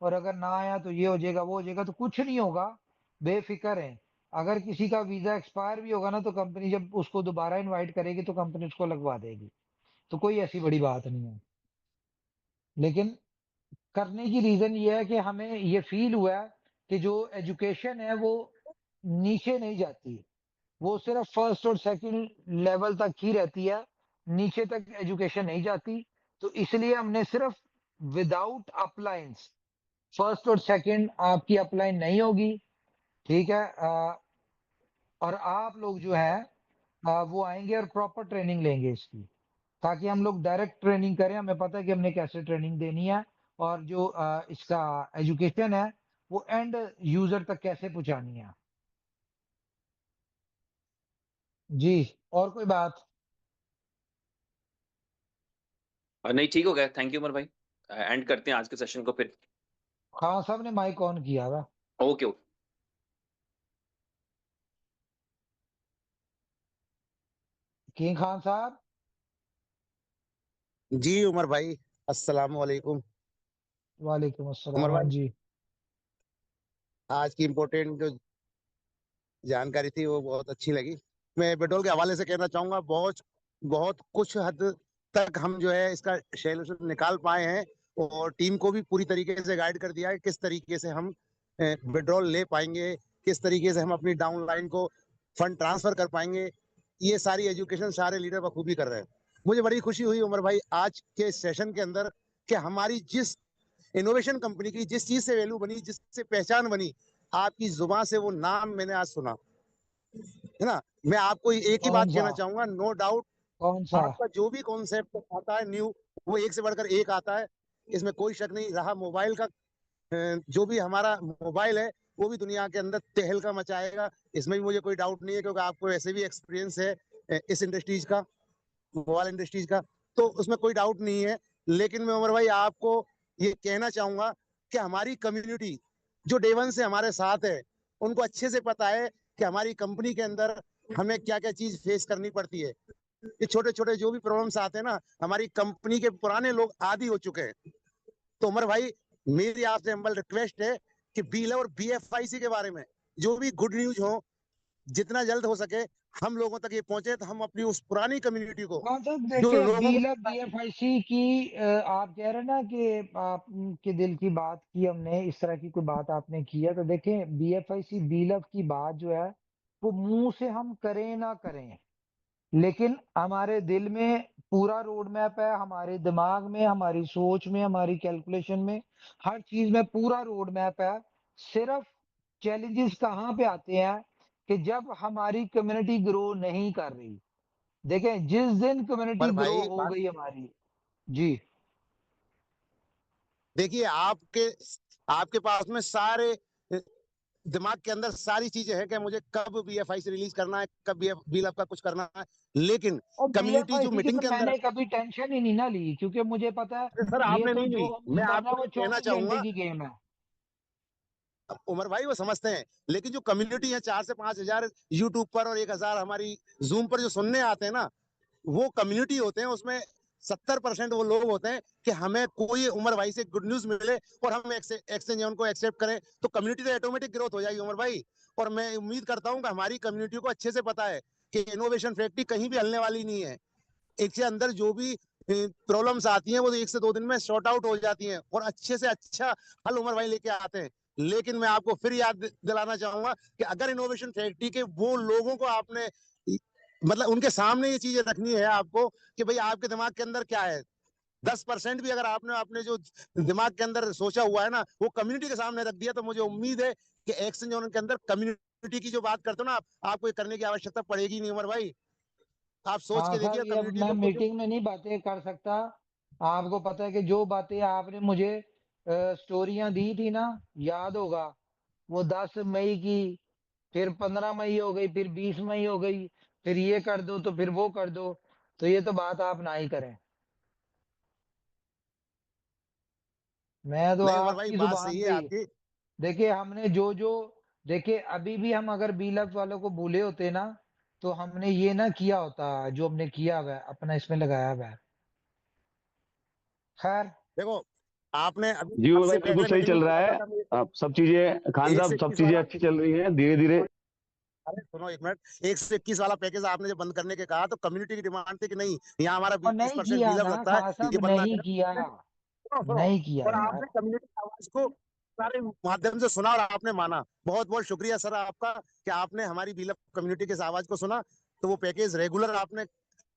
और अगर ना आया तो ये हो जाएगा, वो हो जाएगा, तो कुछ नहीं होगा, बेफ़िक्र रहें। अगर किसी का वीज़ा एक्सपायर भी होगा ना तो कंपनी जब उसको दोबारा इनवाइट करेगी तो कंपनी उसको लगवा देगी। तो कोई ऐसी बड़ी बात नहीं है। लेकिन करने की रीज़न ये है कि हमें ये फ़ील हुआ है कि जो एजुकेशन है वो नीचे नहीं जाती। वो सिर्फ़ फर्स्ट और सेकंड लेवल तक ही रहती है, नीचे तक एजुकेशन नहीं जाती। तो इसलिए हमने सिर्फ़ विदाउट अपलाइन्स फर्स्ट और सेकंड आपकी अपलाइन नहीं होगी, ठीक है? और आप लोग जो हैं वो आएँगे और प्रॉपर ट्रेनिंग लेंगे इसकी। ताकि हम लोग डायरेक्ट ट्रेनिंग करें। हमें पता है कि हमने कैसे ट्रेनिंग देनी है और जो इसका एजुकेशन है वो एंड यूजर तक कैसे पहुंचानी है। जी, और कोई बात? नहीं, ठीक हो गया। थैंक यू उमर भाई। एंड करते हैं आज के सेशन को फिर। खान साहब ने माइक ऑन किया हुआ। Okay, okay. किंग खान साहब। जी उमर भाई, अस्सलाम वालेकुम। वालेकुम उमर अस्सलाम। हाँ भाई, जी। आज की इम्पोर्टेंट जो जानकारी थी वो बहुत अच्छी लगी। मैं पेट्रोल के हवाले से कहना चाहूंगा, बहुत बहुत कुछ हद तक हम जो है इसका सॉल्यूशन निकाल पाए हैं और टीम को भी पूरी तरीके से गाइड कर दिया है किस तरीके से हम पेट्रोल ले पाएंगे, किस तरीके से हम अपनी डाउन लाइन को फंड ट्रांसफर कर पाएंगे। ये सारी एजुकेशन सारे लीडर बखूबी कर रहे हैं। मुझे बड़ी खुशी हुई उमर भाई आज के सेशन के अंदर कि हमारी जिस इनोवेशन कंपनी की जिस चीज से वैल्यू बनी, जिससे पहचान बनी, आपकी जुबान से वो नाम मैंने आज सुना, है ना। मैं आपको एक ही कौन बात सा? कहना चाहूंगा, नो डाउट कौन सा? आपका जो भी कॉन्सेप्ट आता है न्यू, वो एक से बढ़कर एक आता है, इसमें कोई शक नहीं रहा। मोबाइल का जो भी हमारा मोबाइल है वो भी दुनिया के अंदर तहलका मचाएगा, इसमें भी मुझे कोई डाउट नहीं है, क्योंकि आपको वैसे भी एक्सपीरियंस है इस इंडस्ट्रीज का, मोबाइल इंडस्ट्रीज का, तो उसमें कोई डाउट नहीं है। लेकिन मैं उमर भाई आपको ये कहना चाहूंगा कि हमारी कम्युनिटी जो डे वन से हमारे साथ है, उनको अच्छे से पता है कि हमारी कंपनी के अंदर हमें क्या क्या चीज फेस करनी पड़ती है। ये छोटे छोटे जो भी प्रॉब्लम्स आते हैं ना, हमारी कंपनी के पुराने लोग आदी हो चुके हैं। तो उमर भाई, मेरी आपसे हम्बल रिक्वेस्ट है कि बील और बीएफआईसी के बारे में जो भी गुड न्यूज हो, जितना जल्द हो सके हम लोगों तक ये पहुंचे, तो हम अपनी उस पुरानी कम्युनिटी को कौन सा? जो देखिए, लोगों को बीएफआईसी की आप कह रहे हैं ना कि आपके दिल की बात की हमने, इस तरह की कोई बात आपने की है, तो देखें बीएफआईसी बीलअप की बात जो है वो मुंह से हम करें ना करें, लेकिन हमारे दिल में पूरा रोड मैप है, हमारे दिमाग में, हमारी सोच में, हमारी कैलकुलेशन में, हर चीज में पूरा रोड मैप है। सिर्फ चैलेंजेस कहाँ पे आते हैं कि जब हमारी कम्युनिटी ग्रो नहीं कर रही। देखें, जिस दिन कम्युनिटी पर ग्रो भाई हो बात गई हमारी। जी। देखिए, आपके आपके पास में सारे दिमाग के अंदर सारी चीजें हैं कि मुझे कब बीएफआई से रिलीज करना है, कब बीएफ का कुछ करना है, लेकिन और कम्युनिटी जो बीएफआईसी की मीटिंग तो के अंदर, मैंने कभी टेंशन ही नहीं ना ली, क्योंकि मुझे पता है सर ये आपने तो नहीं जो ली, हमने मैं करना है आपको वो ये कहना 24 घंटे चाहूंगा। की गेम है। उमर भाई वो समझते हैं, लेकिन जो कम्युनिटी है 4 से 5 हजार यूट्यूब पर और 1 हजार हमारी जूम पर जो सुनने आते हैं ना, वो कम्युनिटी होते हैं। उसमें 70% वो लोग होते हैं कि हमें कोई उमर भाई से गुड न्यूज मिले और हम एक्सचेंज उनको एक्सेप्ट करें, तो कम्युनिटी तो ऑटोमेटिक ग्रोथ हो जाएगी उमर भाई। और मैं उम्मीद करता हूं कि हमारी कम्युनिटी को अच्छे से पता है कि इनोवेशन फैक्ट्री कहीं भी हलने वाली नहीं है। एक के अंदर जो भी प्रॉब्लम्स आती हैं वो 1 से 2 दिन में सॉर्ट आउट हो जाती हैं और अच्छे से अच्छा हल उमर भाई लेके आते हैं। लेकिन मैं आपको फिर याद दिलाना चाहूंगा कि अगर इनोवेशन फैक्ट्री के वो लोगों को आपने, मतलब उनके सामने ये चीजें रखनी है आपको कि भाई आपके दिमाग के अंदर क्या है, 10% भी अगर आपने अपने जो दिमाग के अंदर सोचा हुआ है ना, वो कम्युनिटी के सामने रख दिया, तो मुझे उम्मीद है कि एक्शन जोन के अंदर कम्युनिटी की जो बात करते हो ना, आपको ये करने की आवश्यकता पड़ेगी नहीं उमर भाई। आप सोच हाँ के साहब, देखिए ये अब कम्युनिटी मैं को कुछ। मीटिंग में नहीं बातें कर सकता। आपको पता है कि जो बातें आपने मुझे स्टोरियां दी थी ना, याद होगा, वो 10 मई की, फिर 15 मई हो गई, फिर 20 मई हो गई, फिर ये कर दो तो फिर वो कर दो, तो ये तो बात आप ना ही करें। मैं तो नहीं उमर भाई, आपकी बात सही जुबान है पे ही। आपकी। देखिए, हमने जो जो, देखिए अभी भी हम अगर बीलअप वालों को भूले होते ना, तो हमने ये ना किया होता जो हमने किया हुआ है, अपना इसमें लगाया हुआ है। खैर। देखो, आपने अभी जी उमर आपसे भाई बिल्कुल पहले सही मीटिंग चल में रहा बोला है। था मैं अब सब चीजें खान एक से साहब, सब इक्कीस चीजें वाला अच्छी चल रही हैं धीरे धीरे। अरे सुनो एक मिनट, 1 से 21 वाला पैकेज आपने जब बंद करने के कहा, तो कम्युनिटी की डिमांड थी कि नहीं, यहाँ हमारा और बीस नहीं परसेंट किया बिल ना लगता है, खास ये साहब, बंद ना नहीं किया। करें। सुनो सुनो, नहीं किया और यार। आपने कम्युनिटी की आवाज को सारे माध्यम से सुना और आपने माना। बहुत बहुत शुक्रिया सर आपका कि आपने हमारी बिलअप कम्युनिटी के इस आवाज को सुना, तो वो पैकेज रेगुलर आपने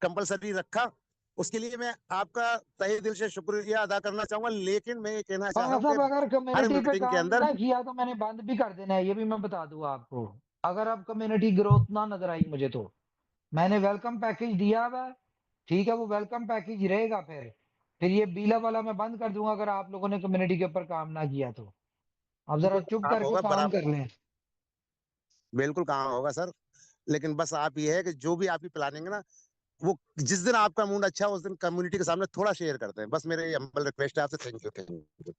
कंपलसरी रखा। उसके लिए मैं आपका तहे दिल से शुक्रिया अदा करना चाहूंगा। लेकिन मैं ये कहना चाह रहा खास हूँ कि साहब, अगर हर कम्युनिटी पे मीटिंग के काम अंदर, ना किया तो मैंने बंद भी कर देना है, ये भी मैं बता दूं आपको। अगर अब कम्युनिटी ग्रोथ ना नजर आई मुझे, तो मैंने वेलकम पैकेज दिया हुआ है, ठीक है, वो वेलकम पैकेज रहेगा। फिर ये बीला वाला मैं बंद कर दूंगा अगर आप लोगों ने कम्युनिटी के ऊपर काम ना किया तो। अब जरा चुप काम करके होगा काम बराबर, कर लें। बिल्कुल काम होगा सर। लेकिन बस आप ये है कि जो भी आपकी प्लानिंग है ना, वो जिस दिन आपका मूड अच्छा है उस दिन कम्युनिटी के सामने थोड़ा शेयर करते हैं, बस मेरे ये हम्बल रिक्वेस्ट है आपसे। Thank you, thank you.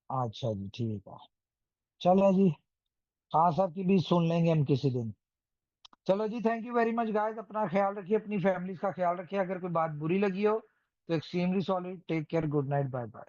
अच्छा जी, ठीक है। चलो जी, हाँ साहब की भी सुन लेंगे हम किसी दिन। चलो जी, thank you very much guys. अपना ख्याल रखिए, अपनी फैमिली का ख्याल रखिए। अगर कोई बात बुरी लगी हो तो extremely sorry, take care, good night, bye bye.